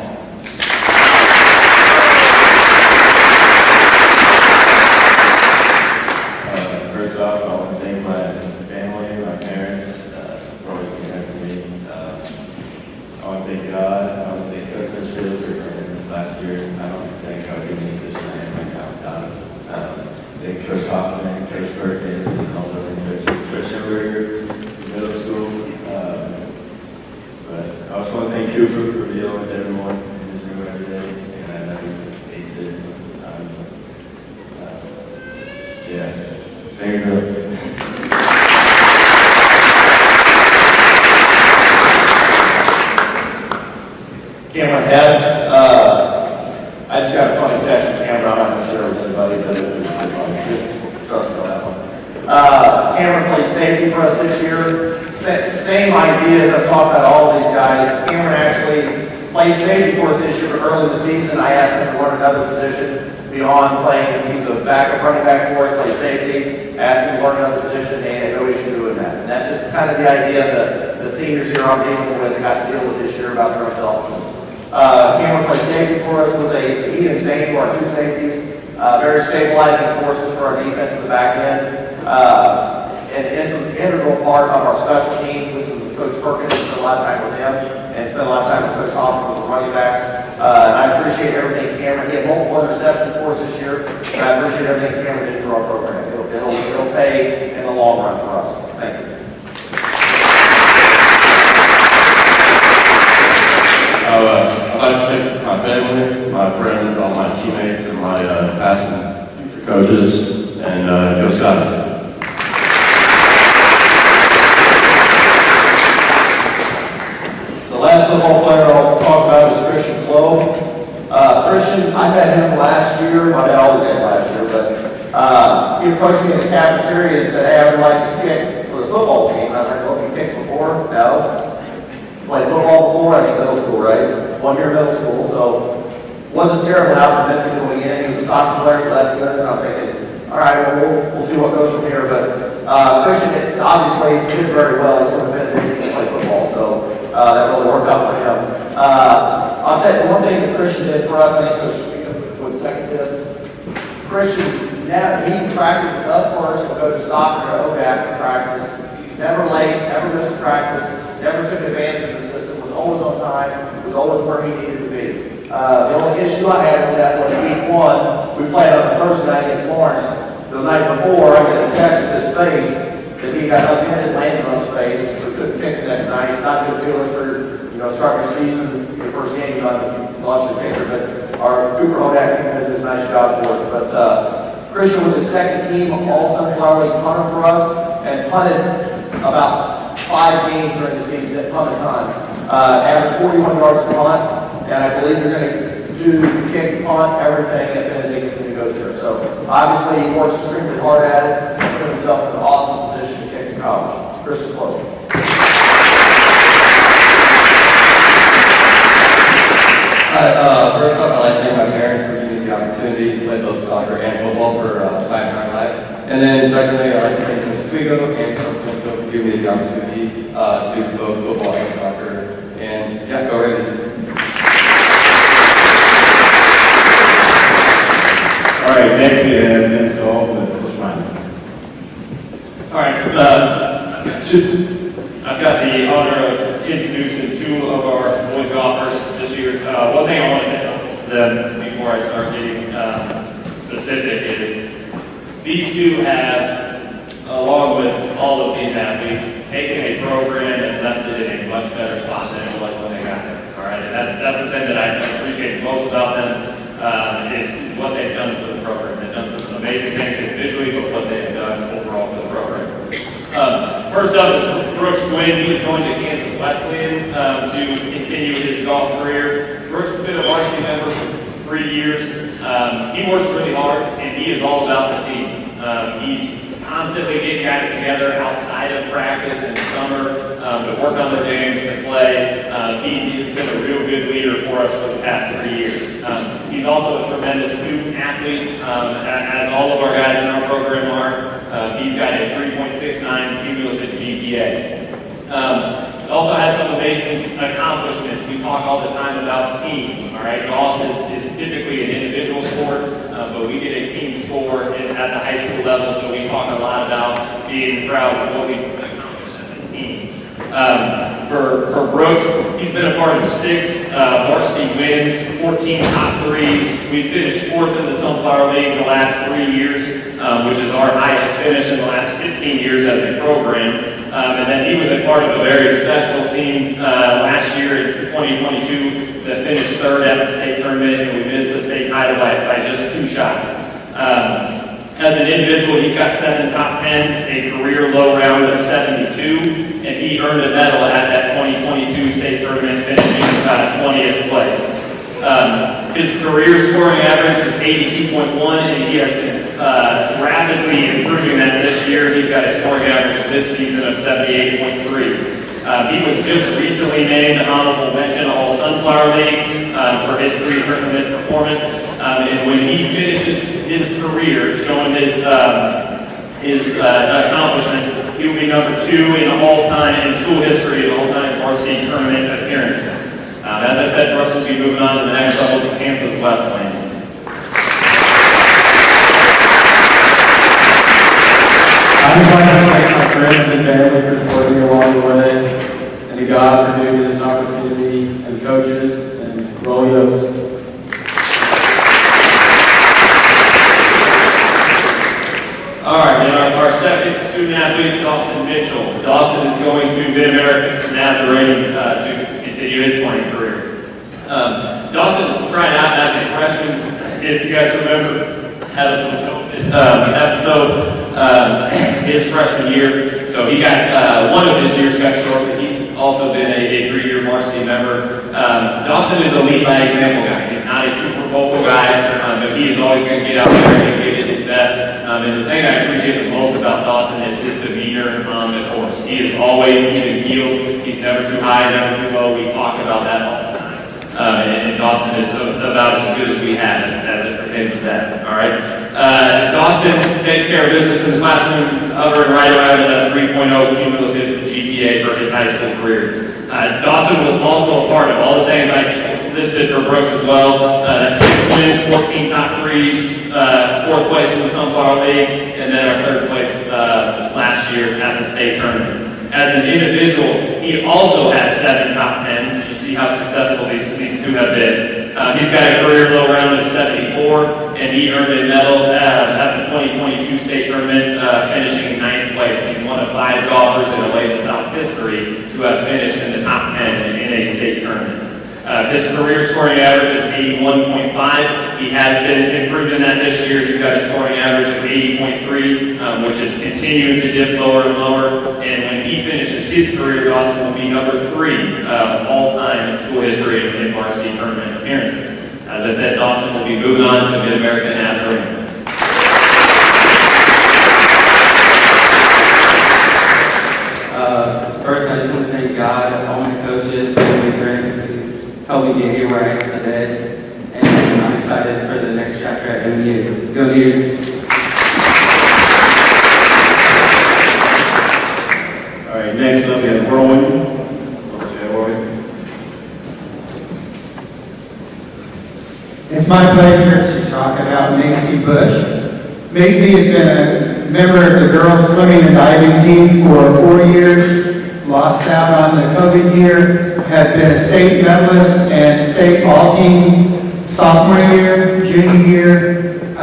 First off, I want to thank my family, my parents, for everything they have for me. I want to thank God. I want to thank Coach Litchfield for this last year. I don't think I would be in the position I am right now without him. Thank Coach Hoffman, Coach Perkins, and all the other coaches, Coach Emberger, middle school. But I also want to thank Cooper for dealing with everyone in his room every day. And I know he hates it most of the time. But, yeah. Fingers up. Cameron Hess, I just got a funny text from Cameron. I'm not going to share with anybody, but just trust me on that one. Cameron played safety for us this year. Same ideas I've talked about all these guys. Cameron actually played safety for us this year, but early in the season I asked him to learn another position beyond playing. He was a backup running back for us, played safety. Asked him to learn another position, and he had no issue doing that. And that's just kind of the idea the seniors here I'm dealing with got to deal with this year about their unselfishness. Cameron played safety for us, he and Zane were our 2 safeties. Very stabilizing forces for our defense in the back end. An integral part of our special teams, which was Coach Perkins. Spent a lot of time with him, and spent a lot of time with Coach Hoffman with the running backs. And I appreciate everything Cameron. He had multiple interceptions for us this year, and I appreciate everything Cameron did for our program. It'll pay in the long run for us. Thank you. I'd like to thank my family, my friends, all my teammates, and my past and future coaches, and go Scots. The last football player I'll talk about is Christian Clough. Christian, I met him last year. I met all these guys last year, but he approached me in the cafeteria and said, "Hey, I would like to kick for the football team." And I was like, "Well, you kicked before?" "No." Played football before, I think middle school, right? 1 year middle school, so wasn't terribly optimistic going in. He was a soccer player, so that's good. And I'm thinking, all right, well, we'll see what goes from here. But Christian obviously did very well. He's going to Benedict to play football, so that really worked out for him. I'll tell you one thing that Christian did for us. I think Coach Tweedle would second this. Christian, he practiced with us first. He'll go to soccer, to ODAC to practice. Never late, never missed practice. Never took advantage of the system, was always on time, was always where he needed to be. The only issue I had with that was week 1, we played on a Thursday night against Lawrence. The night before, I got a text at his face that he got upended, landed on his face, so he couldn't pick the next night. Not a good feeling for, starting your season, your first game, you lost your kicker, but our Cooper Hodak team did a nice job for us. But Christian was his second team, all-Sun Flower League punter for us, and punted about 5 games during the season at punt time. Averaged 41 yards a punt, and I believe you're going to do kick, punt, everything at Benedict when he goes there. So obviously he works extremely hard at it and put himself in an awesome position to kick in college. Christian Clough. Hi, first off, I'd like to thank my parents for giving me the opportunity to play both soccer and football for my entire life. And then secondly, I'd like to thank Coach Tweedle and Coach Litchfield for giving me the opportunity to do both football and soccer. And yeah, go Ravens. All right, next we have men's golf with Coach Mine. All right, I've got the honor of introducing 2 of our boys golfers this year. One thing I want to say, them before I start getting specific is these two have, along with all of these athletes, taken a program and left it in a much better spot than it was when they got there. All right, and that's the thing that I appreciate most about them is what they've done for the program. They've done some amazing things individually, but what they've done overall for the program. First up is Brooks Gwynn. He's going to Kansas Wesleyan to continue his golf career. Brooks has been a varsity member for 3 years. He works really hard, and he is all about the team. He's constantly getting guys together outside of practice in the summer to work on their games, to play. He has been a real good leader for us for the past 3 years. He's also a tremendous student athlete, as all of our guys in our program are. He's got a 3.69 cumulative GPA. Also had some amazing accomplishments. We talk all the time about team, all right? Golf is typically an individual sport, but we did a team score at the high school level, so we talk a lot about being proud of what we accomplished as a team. For Brooks, he's been a part of 6 varsity wins, 14 top 3s. We finished 4th in the Sunflower League the last 3 years, which is our highest finish in the last 15 years as a program. And then he was a part of a very special team last year in 2022 that finished 3rd at the state tournament, and we missed the state title by just 2 shots. As an individual, he's got 7 top 10s, a career low round of 72, and he earned a medal at that 2022 state tournament, finishing 20th place. His career scoring average is 82.1, and he has been rapidly improving that this year. He's got a scoring average this season of 78.3. He was just recently named honorable mention All Sunflower League for his 3 tournament performance. And when he finishes his career, showing his accomplishments, he will be number 2 in school history in all-time varsity tournament appearances. As I said, Brooks will be moving on to the next level to Kansas Wesleyan. I just like to thank my friends and family for supporting me along the way, and to God for giving me this opportunity, and coaches, and roll those. All right, and our second student athlete, Dawson Mitchell. Dawson is going to Mid-American Nazarene to continue his playing career. Dawson tried out as a freshman, if you guys remember, had a little COVID episode his freshman year. So he got, one of his years got short, but he's also been a 3-year varsity member. Dawson is a lead by example guy. He's not a super vocal guy, but he is always going to get out there and give it his best. And the thing I appreciate the most about Dawson is his demeanor on the course. He is always even keeled. He's never too high, never too low. We talk about that all the time. And Dawson is about as good as we have as it pertains to that. All right. Dawson takes care of business in the classroom. He's hovering right around a 3.0 cumulative GPA for his high school career. Dawson was also a part of all the things I listed for Brooks as well. That's 6 wins, 14 top 3s, 4th place in the Sunflower League, and then our 3rd place last year at the state tournament. As an individual, he also has 7 top 10s. You see how successful these 2 have been. He's got a career low round of 74, and he earned a medal at the 2022 state tournament, finishing 9th place. He's one of 5 golfers in Olathe South history to have finished in the top 10 in a state tournament. His career scoring average is 81.5. He has been improving that this year. He's got a scoring average of 80.3, which is continuing to dip lower and lower. And when he finishes his career, Dawson will be number 3 all time in school history in varsity tournament appearances. As I said, Dawson will be moving on to Mid-American Nazarene. First, I just want to thank God, all my coaches, family, friends, who helped me get here where I am today. And I'm excited for the next chapter at MU. Go News! All right, next up we have Rowan. It's my pleasure to talk about Macy Bush. Macy has been a member of the girls swimming and diving team for 4 years, lost out on the COVID year, has been a state medalist and state all team sophomore year, junior year,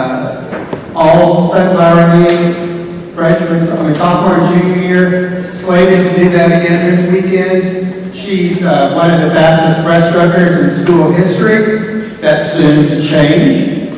all Sunflower League freshmen, sophomore and junior year, slated to do that again this weekend. She's one of the fastest breaststruckers in school history. That's soon to change.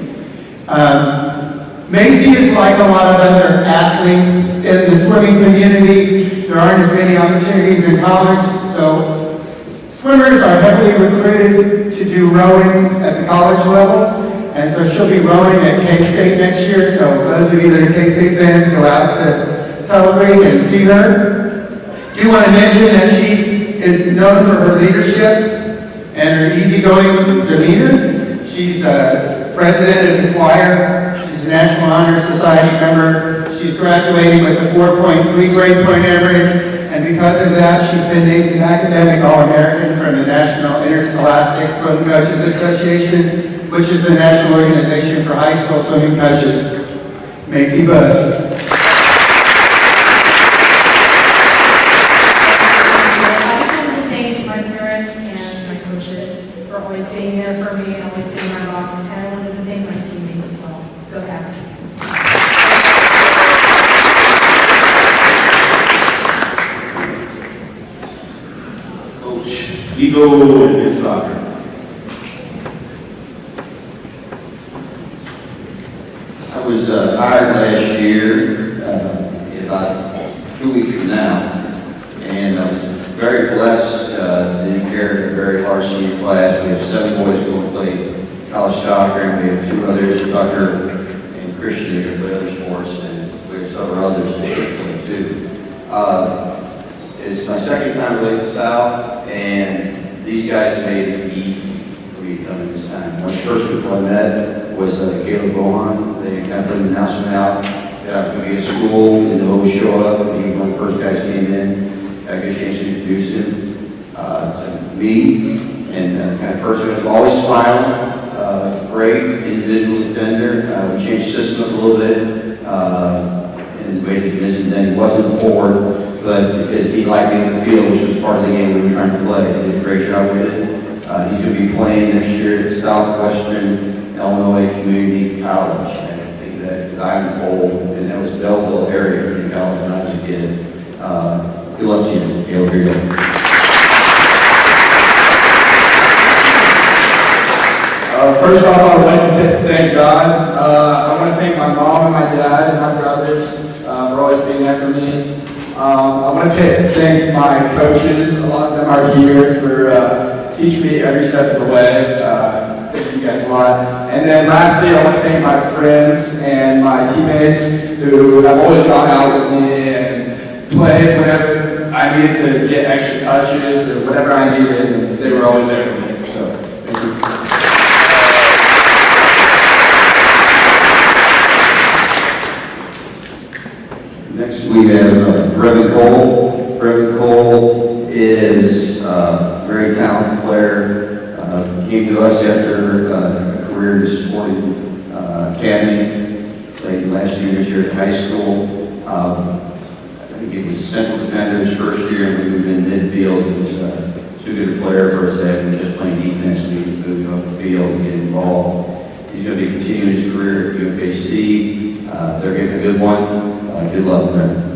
Macy is like a lot of other athletes in the swimming community. There aren't as many opportunities in college, so swimmers are heavily recruited to do rowing at the college level, and so she'll be rowing at K-State next year. So those of you that are K-State fans, go out to Tuttle Creek and see her. Do want to mention that she is known for her leadership and her easygoing demeanor. She's president of the choir. She's a National Honor Society member. She's graduating with a 4.3 grade point average, and because of that, she's been named an academic All-American from the National Interscholastic Swim Coaches Association, which is the national organization for high school swimming coaches. Macy Bush. Being there for me and always being my rock. And I wanted to thank my teammates as well. Go Hawks. Coach Eagle and men's soccer. I was hired last year, about 2 weeks from now, and I was very blessed to inherit a very large senior class. We have 7 boys going to play college soccer, and we have 2 others, Tucker and Christian, who play other sports, and we have several others that play too. It's my second time to Lake South, and these guys made it easy for me to come in this time. When first people I met was Caleb Bohan. They kind of put an announcement out that I was going to be at school, and he'll show up, and he was one of the first guys came in. I got a chance to introduce him to me, and kind of person who's always smiling, great individual defender. We changed system up a little bit, and the way that he missed, and then he wasn't forward, but because he liked me in the field, which was part of the game we were trying to play. He did a great job with it. He's going to be playing next year at Southwestern Illinois Community College. And I think that, because I'm old, and that was Belleville area community college when I was a kid. Good luck to you, Caleb. Here you go. First off, I would like to thank God. I want to thank my mom and my dad and my brothers for always being there for me. I want to thank my coaches. A lot of them are here for teaching me every step of the way. Thank you guys a lot. And then lastly, I want to thank my friends and my teammates who have always gone out with me and played whenever I needed to get extra touches or whatever I needed, and they were always there for me. So, thank you. Next, we have Brevin Cole. Brevin Cole is a very talented player. Came to us after a career in sporting academy. Played last 2 years here at high school. I think he was central defender his first year, and we moved in midfield. He was too good a player for us to have him just playing defense. We needed to move up the field and get involved. He's going to be continuing his career at UMKC. They're getting a good one. Good luck, man.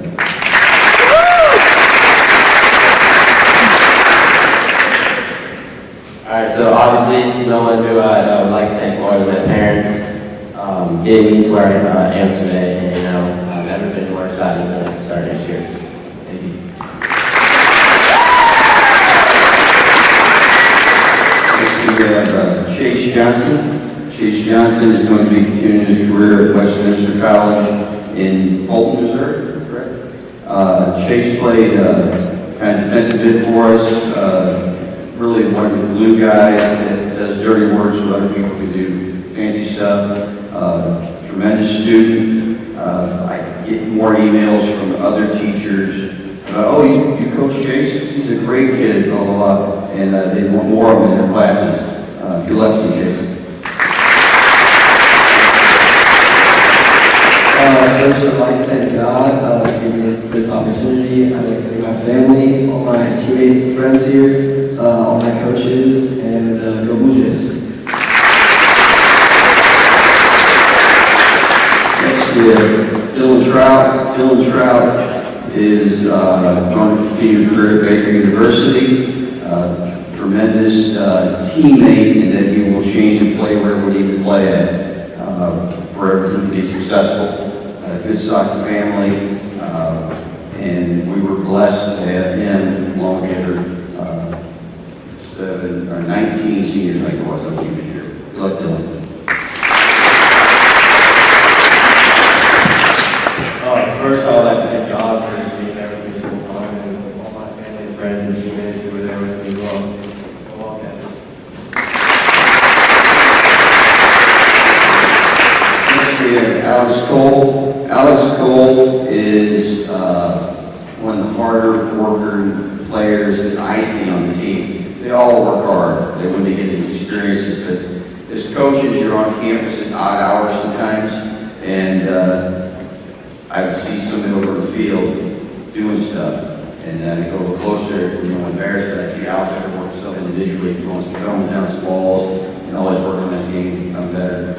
All right, so obviously, no one who I would like to thank more than my parents. Getting me to where I am today, and I've never been more excited than to start next year. Thank you. Next, we have Chase Johnson. Chase Johnson is going to be continuing his career at Westminster College in Fulton, Missouri. Correct. Chase played kind of defensive mid for us. Really one of the glue guys that does dirty work so other people can do fancy stuff. Tremendous student. I get more emails from other teachers about, oh, you coach Chase? He's a great kid, blah, blah, blah. And they want more of him in their classes. Good luck to you, Chase. First, I'd like to thank God for giving me this opportunity. I'd like to thank my family, all my teammates and friends here, all my coaches, and go Blue Jays. we have Dylan Trout. Dylan Trout is going to continue his career at Baker University. Tremendous teammate, and that he will change and play wherever we need to play at for everything to be successful. Good soccer family, and we were blessed to have him along with our 19 seniors, I think it was, on team this year. Good luck, Dylan. First, I would like to thank God for just being there with me this whole time, and all my family and friends and teammates who were there with me as well. Come on, guys. Next, we have Alex Cole. Alex Cole is one of the harder worker players that I see on the team. They all work hard. They wouldn't get these experiences, but as coaches, you're on campus at odd hours sometimes, and I would see somebody over the field doing stuff, and then I go a little closer, embarrassed, but I see Alex ever work himself individually, throwing some cones down some balls, and always working on his game to become better.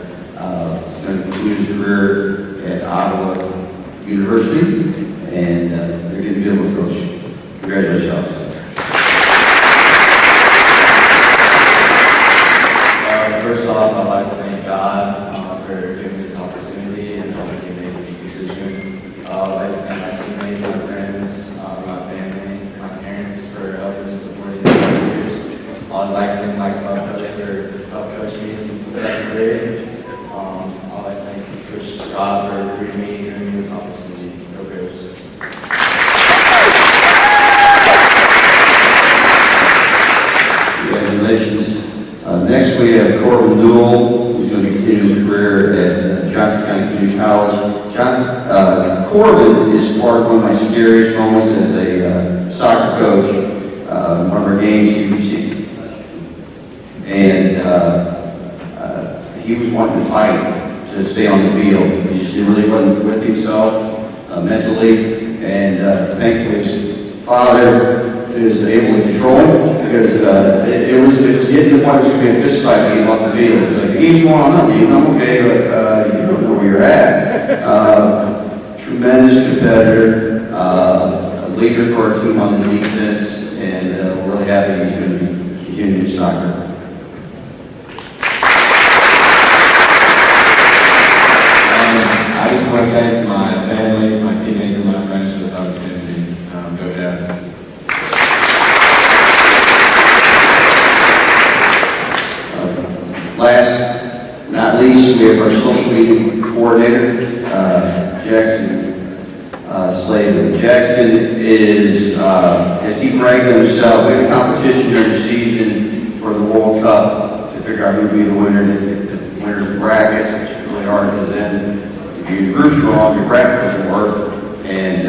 He's going to continue his career at Ottawa University, and they're going to be able to coach. Congratulations, Alex. First off, I'd like to thank God for giving me this opportunity and helping me make this decision. I'd like to thank my teammates, my friends, my family, my parents for helping and supporting me for years. I'd like to thank my club coach for helping coach me since the second grade. I'd like to thank Coach Scott for recruiting me and giving me this opportunity. Go Bears. Congratulations. Next, we have Corbin Newell, who's going to continue his career at Johnson County Community College. Corbin is part of one of my scariest moments as a soccer coach. One of our games, UBC, and he was wanting to fight to stay on the field. He just really wasn't with himself mentally, and thankfully his father is able to control him, because it was getting to the point where it was going to be a fist fight to get him off the field. It was like, the game's going on, I'm okay, but you don't know where you're at. Tremendous competitor, a leader for our team on the defense, and we're really happy he's going to be continuing soccer. I just want to thank my family, my teammates, and my friends for this opportunity. Go Dad. Last, not least, we have our social media coordinator, Jackson Slavin. Jackson is, as he bragged on himself, we had a competition during the season for the World Cup to figure out who would be the winner, and the winner's brackets, which is really hard, because then if your group's wrong, your bracket doesn't work, and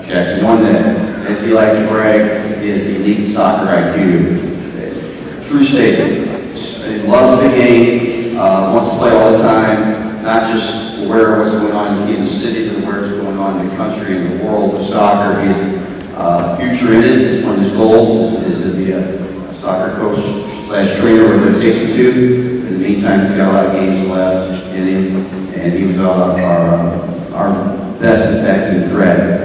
Jackson won that. As he liked to brag, because he has the elite soccer IQ. True statement. He loves the game, wants to play all the time, not just aware of what's going on in Kansas City, but aware of what's going on in the country and the world of soccer. He has future in it. It's one of his goals is to be a soccer coach / trainer, whatever it takes him to. In the meantime, he's got a lot of games left in him, and he was our best attacking threat.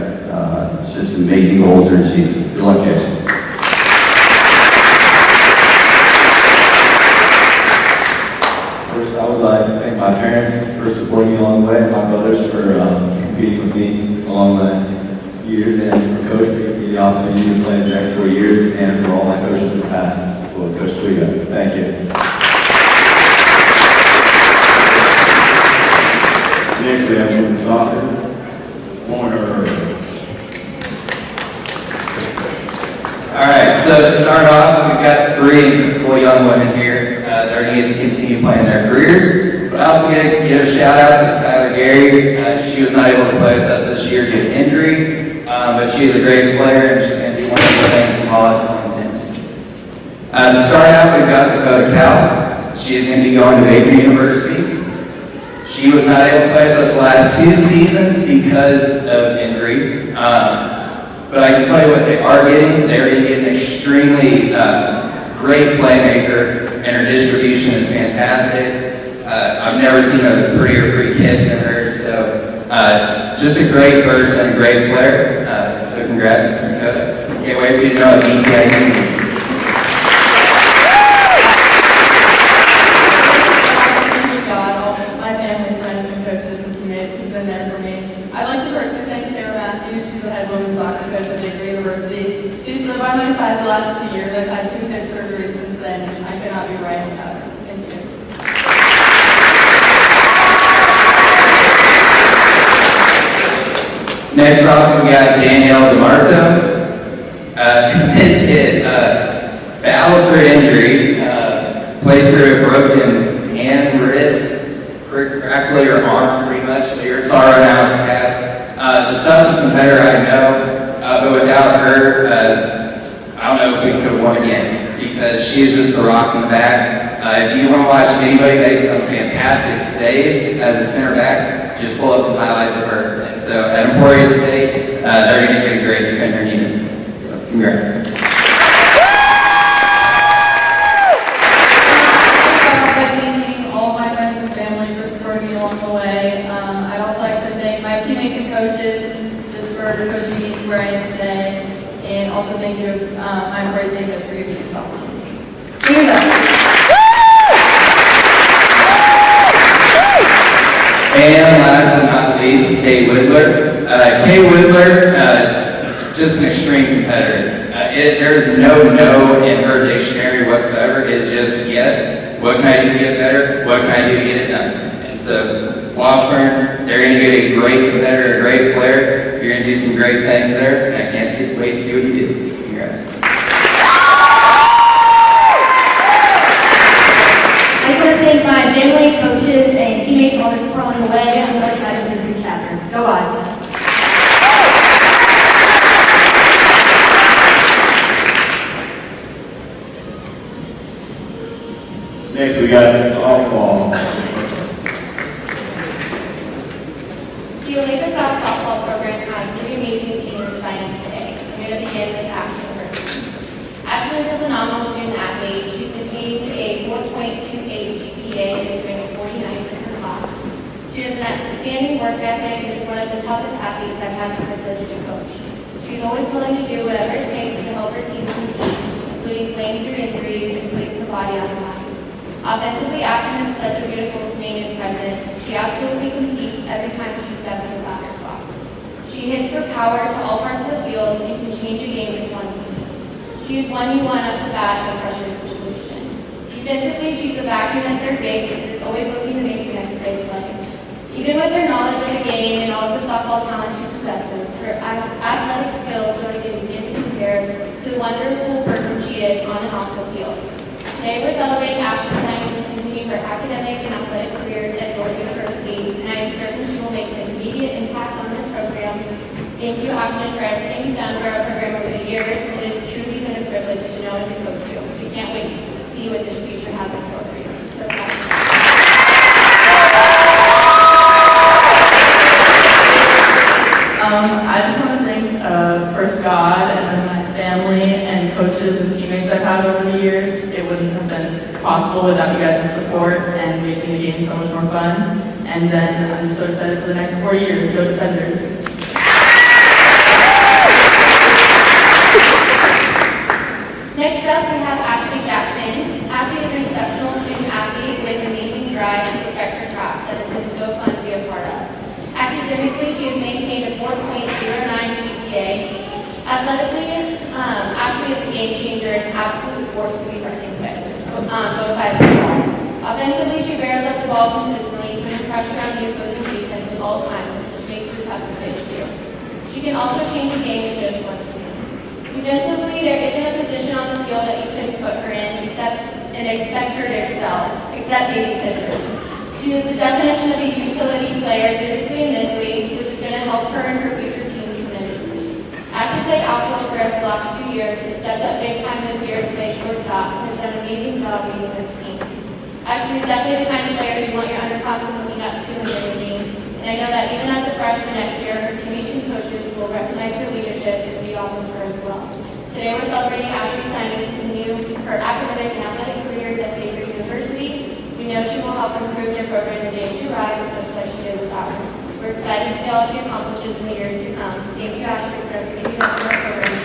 Just amazing goals during the season. Good luck, Jason. I would like to thank my parents for supporting me along the way, and my brothers for competing with me along the years, and for Coach for giving me the opportunity to play the next 4 years, and for all my coaches in the past, as well as Coach Twiga. Thank you. Next, we have women's soccer. Warner. All right, so to start off, we've got 3 incredible young women here that are going to continue playing their careers. But I also get to give a shout out to Skylar Gary. She was not able to play with us this year due to injury, but she's a great player, and she's going to be one of the things in college playing tennis. To start out, we've got Dakota Cowles. She is going to be going to Baker University. She was not able to play with us the last 2 seasons because of injury. But I can tell you what they are getting. They're going to get an extremely great playmaker, and her distribution is fantastic. I've never seen a prettier free kick than her, so Just a great person, a great player. So congrats, Dakota. Can't wait for you to know what BTID means. Thank you, God, all my family, friends, and coaches and teammates who've been there for me. I'd like to personally thank Sarah Matthews. She's the head women's soccer coach at Baker University. She's stood by my side the last 2 years. I've had 2 hip surgeries since then. I could not be right without her. Thank you. Next off, we got Danielle DeMarto. This kid battled through injury, played through a broken hand, wrist, practically her arm pretty much, so you're sorry now in the cast. The toughest competitor I know, but without her, I don't know if we could have won again, because she is just the rock in the back. If you want to watch anybody make some fantastic saves as a center back, just pull up some highlights of her. And so at Emporia State, they're going to get a great defender needed. So congrats. Thanking all my friends and family for supporting me along the way. I'd also like to thank my teammates and coaches just for pushing me to where I am today. And also thank you, I'm praising the for giving me this opportunity. Cheers up. And last but not least, Kay Whittler. Kay Whittler, just an extreme competitor. There's no in her dictionary whatsoever. It's just yes, what can I do to get better? What can I do to get it done? And so Washburn, they're going to get a great competitor, a great player. You're going to do some great things there, and I can't wait to see what you do. Congrats. I just want to thank my family, coaches, and teammates for all the support along the way. I'm excited for this new chapter. Go Odds! Next, we got softball. The Olathe South softball program has 3 amazing seniors signing today. I'm going to begin with Ashley Person. Ashley is a phenomenal student athlete. She's attained a 4.28 GPA and is ranked 49th in her class. She has an outstanding work ethic and is one of the toughest athletes I've had the privilege to coach. She's always willing to do whatever it takes to help her team compete, including playing through injuries and putting her body on the line. Offensively, Ashton has such a beautiful swing and presence. She absolutely competes every time she steps in the batter spots. She hits for power to all parts of the field and can change a game with one swing. She is one you want up to bat in a pressure situation. Defensively, she's a vacuum at third base and is always looking to make the next big play. Even with her knowledge of the game and all of the softball talent she possesses, her athletic skills don't even begin to compare to the wonderful person she is on and off the field. Today we're celebrating Ashton's signing to continue her academic and athletic careers at Georgia University, and I am certain she will make an immediate impact on her program. Thank you, Ashton, for everything you've done for our program over the years. It has truly been a privilege to know and to coach you. We can't wait to see what this future has in store for you. So I just want to thank first God and then my family and coaches and teammates I've had over the years. It wouldn't have been possible without you guys' support and making the game so much more fun. And then I'm just so excited for the next 4 years. Go Defenders. next up, we have Ashley Jackson. Ashley is an exceptional student athlete with amazing drive to perfect her craft that has been so fun to be a part of. Academically, she has maintained a 4.09 GPA. Athletically, Ashley is a game changer and absolute force to be reckoned with, both sides of the ball. Offensively, she bears up the ball consistently, putting pressure on the opposing defense at all times, which makes her tough to pitch to. She can also change a game with just one swing. Defensively, there isn't a position on the field that you couldn't put her in and expect her to excel, except maybe pitcher. She is the definition of a utility player physically and mentally, which is going to help her and her future teams tremendously. Ashley played outfield for us the last 2 years and stepped up big time this year to play shortstop and has done an amazing job leading this team. Ashley is definitely the kind of player you want your underclassmen looking up to in the game, and I know that even as a freshman next year, her teammates and coaches will recognize her leadership and be off of her as well. Today we're celebrating Ashley's signing to continue her academic and athletic careers at Baker University. We know she will help improve their program the day she arrives, just like she did with ours. We're excited to see all she accomplishes in the years to come. Thank you, Ashley, for everything you've done for our program.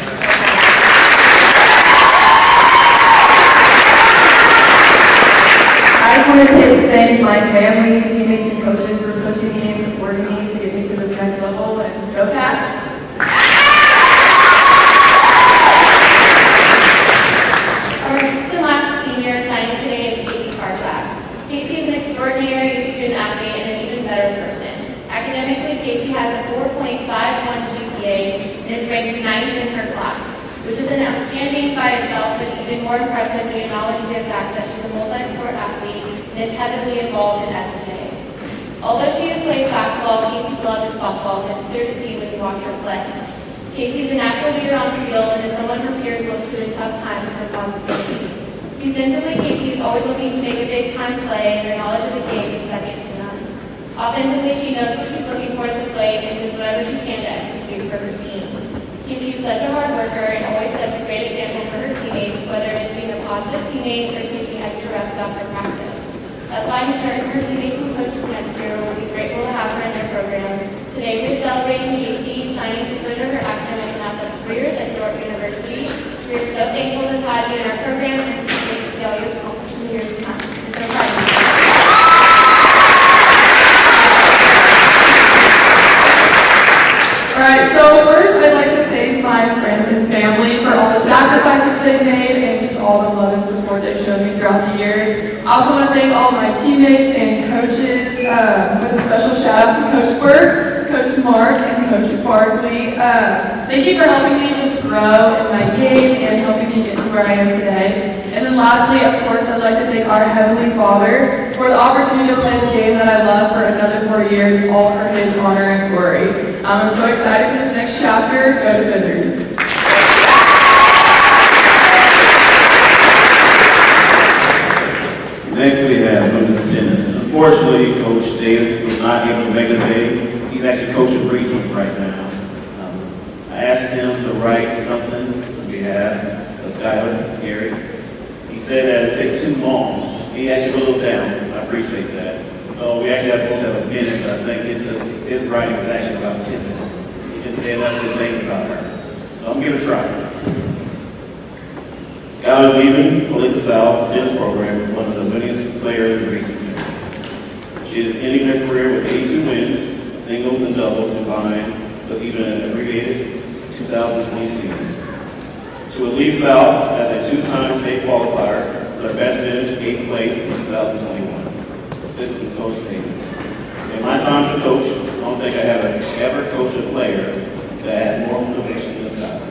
I just want to thank my family, teammates, and coaches for pushing me and supporting me to get me to this next level, and go Pats! Our next and last senior signing today is Casey Karsak. Casey is an extraordinary student athlete and an even better person. Academically, Casey has a 4.51 GPA and is ranked 9th in her class, which is an outstanding by itself, but even more impressive when you acknowledge the fact that she's a multi-sport athlete and is heavily involved in SMA. Although she plays basketball, Casey's love is softball, and it's clear to see when you watch her play. Casey is a natural leader on the field and is someone her peers look to in tough times for positivity. Defensively, Casey is always looking to make a big-time play, and her knowledge of the game is second to none. Offensively, she knows what she's looking for at the plate and does whatever she can to execute for her team. Casey is such a hard worker and always sets a great example for her teammates, whether it's being a positive teammate or taking extra reps after practice. That's why I'm certain her teammates and coaches next year will be grateful to have her in their program. Today, we're celebrating Casey signing to further her academic and athletic careers at York University. We are so thankful to have you in our program and continue to see all you accomplish in the years to come. We're so proud of you. Alright, so first I'd like to thank my friends and family for all the sacrifices they've made and just all the love and support they've shown me throughout the years. I also want to thank all my teammates and coaches, with a special shout out to Coach Burke, Coach Mark, and Coach Barkley. Thank you for helping me just grow in my game and helping me get to where I am today. And then lastly, of course, I'd like to thank our Heavenly Father for the opportunity to play the game that I love for another 4 years, all for His honor and glory. I'm so excited for this next chapter. Go Defenders! Next we have women's tennis. Unfortunately, Coach Davis was not able to make it today. He's actually coaching regionals right now. I asked him to write something on behalf of Skylar Gary. He said that it would take too long. He actually wrote it down. I appreciate that. So we actually have a minute, but I think his writing was actually about 10 minutes. He didn't say enough good things about her. So I'm going to try. Skylar is leaving Olathe South tennis program, one of the winningest players in recent years. She is ending her career with 82 wins, singles and doubles combined, with even an abbreviated 2020 season. She will leave South as a two-time state qualifier, with her best finish 8th place in 2021. This is from Coach Davis. In my time as a coach, I don't think I have ever coached a player that had more conviction than Skylar.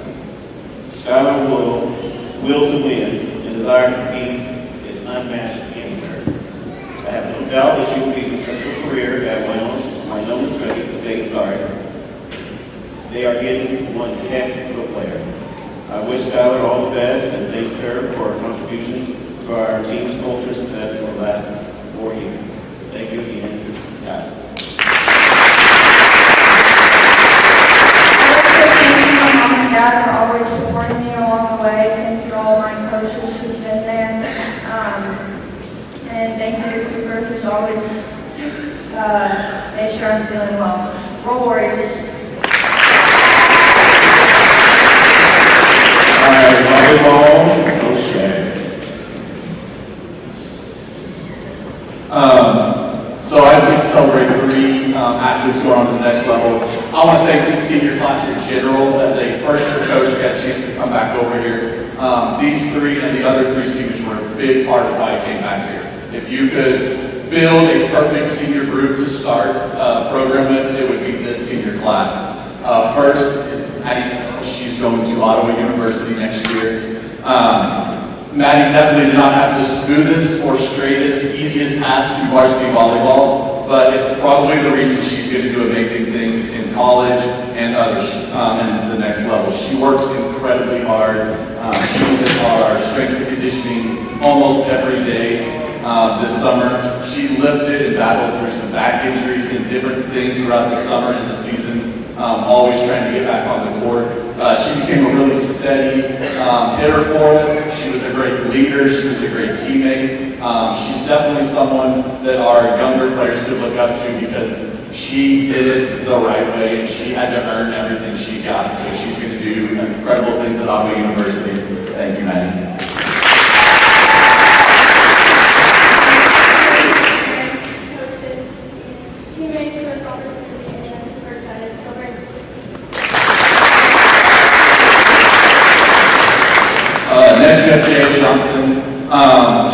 Skylar will to win and desire to compete is unmatched anywhere. I have no doubt that she will be a successful career at Wyoming State. They are getting one heck of a player. I wish Skylar all the best and thank her for her contributions to our team's culture success for the last 4 years. Thank you again, Skylar. Dad for always supporting me along the way. Thank you to all my coaches who've been there. And thank you to Cooper who's always made sure I'm feeling well. Roll Warriors. All right, volleyball, Coach Shaq. So I'd like to celebrate 3 athletes going on to the next level. I want to thank this senior class in general. As a first-year coach, I got a chance to come back over here. These 3 and the other 3 seniors were a big part of why I came back here. If you could build a perfect senior group to start a program with, it would be this senior class. First, she's going to Ottawa University next year. Maddie definitely did not have the smoothest or straightest, easiest path to varsity volleyball, but it's probably the reason she's going to do amazing things in college and others and the next level. She works incredibly hard. She was at our strength and conditioning almost every day this summer. She lifted and battled through some back injuries and different things throughout the summer and the season, always trying to get back on the court. She became a really steady hitter for us. She was a great leader. She was a great teammate. She's definitely someone that our younger players players could look up to because she did it the right way and she had to earn everything she got. So she's going to do incredible things at Ottawa University. Thank you, Maddie. Teammates for this opportunity, and I'm super excited. Next we have Jay Johnson.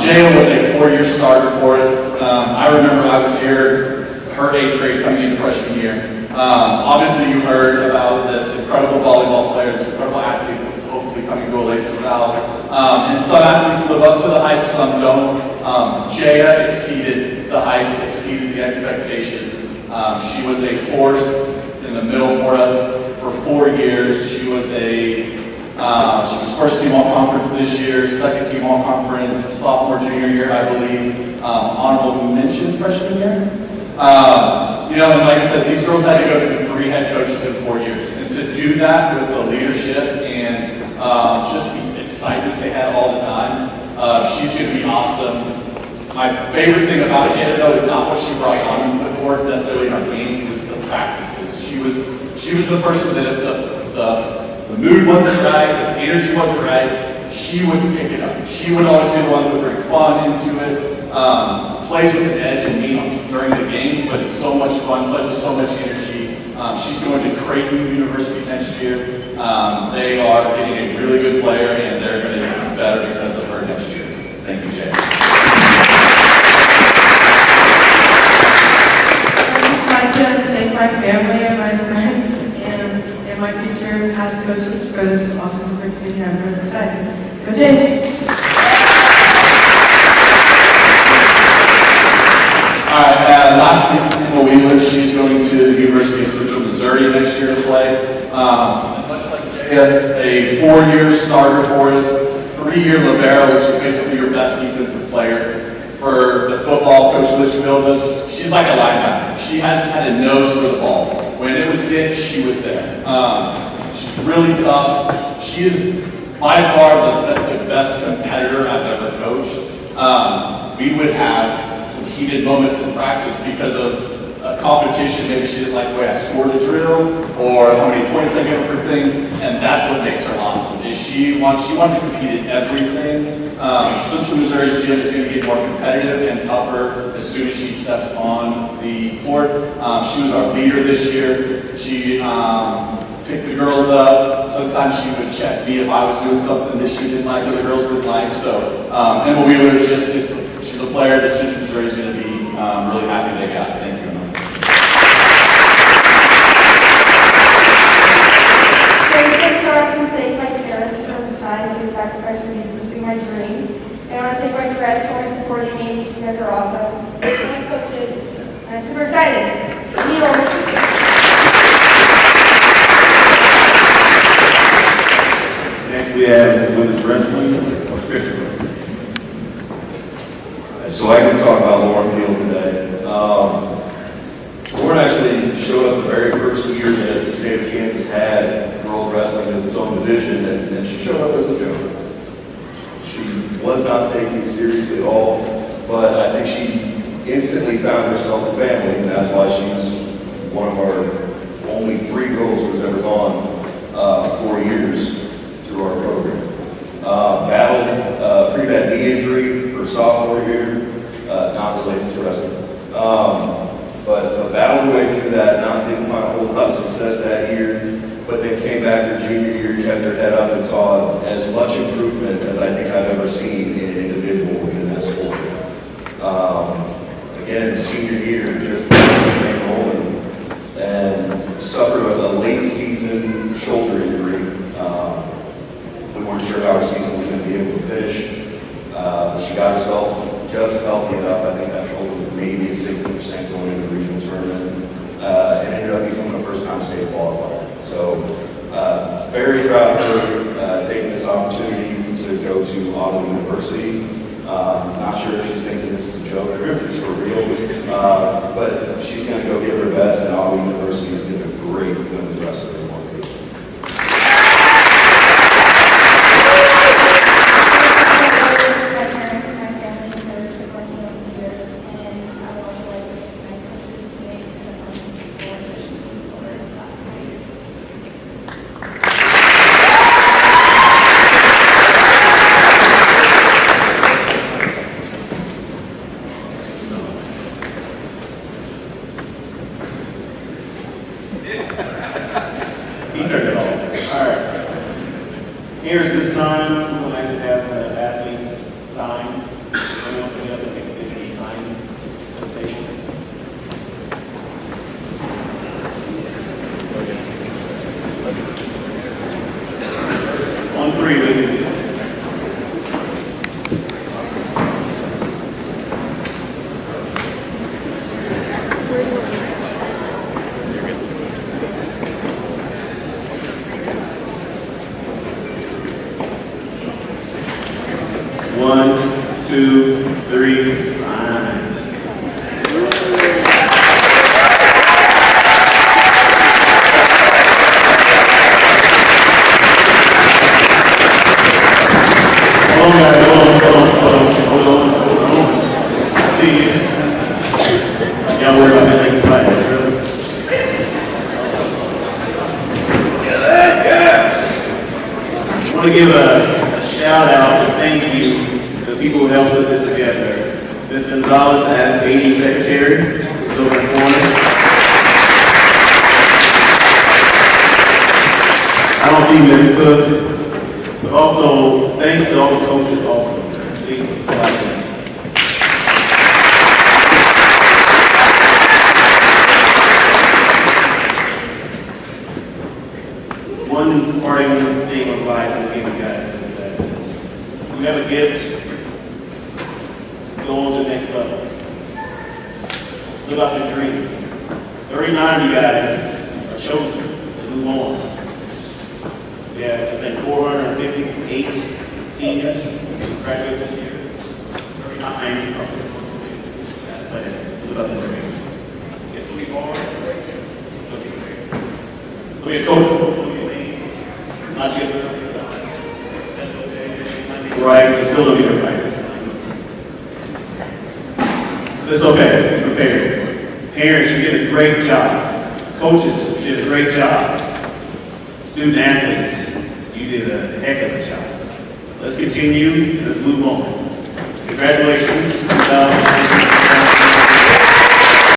Jay was a 4-year starter for us. I remember I was here, her 8th grade coming into freshman year. Obviously you heard about this incredible volleyball player, this incredible athlete that was hopefully coming to Olathe South. And some athletes live up to the hype, some don't. Jaya exceeded the hype, exceeded the expectations. She was a force in the middle for us for 4 years. She was first team all conference this year, second team all conference, sophomore, junior year, I believe, honorable mention freshman year. And like I said, these girls had to go through 3 head coaches in 4 years. And to do that with the leadership and just the excitement they had all the time, she's going to be awesome. My favorite thing about Jada, though, is not what she brought on the court necessarily in our games, it was the practices. She was the person that if the mood wasn't right, if the energy wasn't right, she would pick it up. She would always be the one that would bring fun into it. Plays with an edge and mean during the games, but it's so much fun, plays with so much energy. She's going to Creighton University next year. They are getting a really good player, and they're going to get better because of her next year. Thank you, Jay. I'd like to thank my family and my friends and my future past coaches for this awesome opportunity. I'm really excited. Go Jays! All right, last week, Emma Wheeler, she's going to the University of Central Missouri next year to play. And much like Jaya, a 4-year starter for us, 3-year libero, which is basically your best defensive player. For the football, Coach Litchfield does, she's like a linebacker. She has had a nose for the ball. When it was hit, she was there. She's really tough. She is by far the best competitor I've ever coached. We would have some heated moments in practice because of a competition. Maybe she didn't like the way I scored a drill or how many points I gave her for things, and that's what makes her awesome. Is she wanted to compete in everything. Central Missouri's gym is going to get more competitive and tougher as soon as she steps on the court. She was our leader this year. She picked the girls up. Sometimes she would check me if I was doing something that she didn't like or the girls didn't like. So Emma Wheeler she's a player that Central Missouri is going to be really happy they got. Thank you, Emma. So I just want to start off and thank my parents for the time they sacrificed for me to pursue my dream. And I want to thank my friends for always supporting me. You guys are awesome. And my coaches. And I'm super excited. Next we have women's wrestling of Christopher. So I get to talk about Lauren Field today. Lauren actually showed up the very first year that the state of Kansas had girls wrestling as its own division, and she showed up as a joke. She was not taken it seriously at all, but I think she instantly found herself a family, and that's why she was one of our only 3 girls who's ever gone 4 years through our program. Battled a pretty bad knee injury her sophomore year, not related to wrestling. But battled her way through that, didn't find a whole lot of success that year, but then came back her junior year, kept her head up, and saw as much improvement as I think I've ever seen in an individual within that sport. Again, senior year, just rolling, and suffered a late season shoulder injury. We weren't sure how her season was going to be able to finish. But she got herself just healthy enough. I think that shoulder was maybe 60% going into the regional tournament, and ended up becoming a first-time state qualifier. So very proud of her taking this opportunity to go to Ottawa University. Not sure if she's thinking this is a joke or if it's for real, but she's going to go give her best, and Ottawa University is doing a great women's wrestling. Here's this time, we would like to have the athletes sign. Anyone else get up and take a picture and sign at the table? On three, we do this. One, two, three, sign. Hold on, guys, hold on. I see you. Y'all worry about that next class, really? I want to give a shout out and thank you to the people who helped put this together. Ms. Gonzalez, at 80 Secretary, who's over in the corner. I don't see Ms. Cook, but also thanks to all the coaches also. Please applaud them. One parting thing of advice I'm giving you guys is that you have a gift, go on to the next level. Live out your dreams. 39 of you guys are chosen to move on. We have, I think, 458 seniors who graduated this year. 39 probably. But live out your dreams. It's going to be hard. It's going to be great. So we have coaches. Not yet. Right, we still don't get it right this time. It's okay, be prepared. Parents, you did a great job. Coaches, you did a great job. Student athletes, you did a heck of a job. Let's continue, let's move on. Congratulations.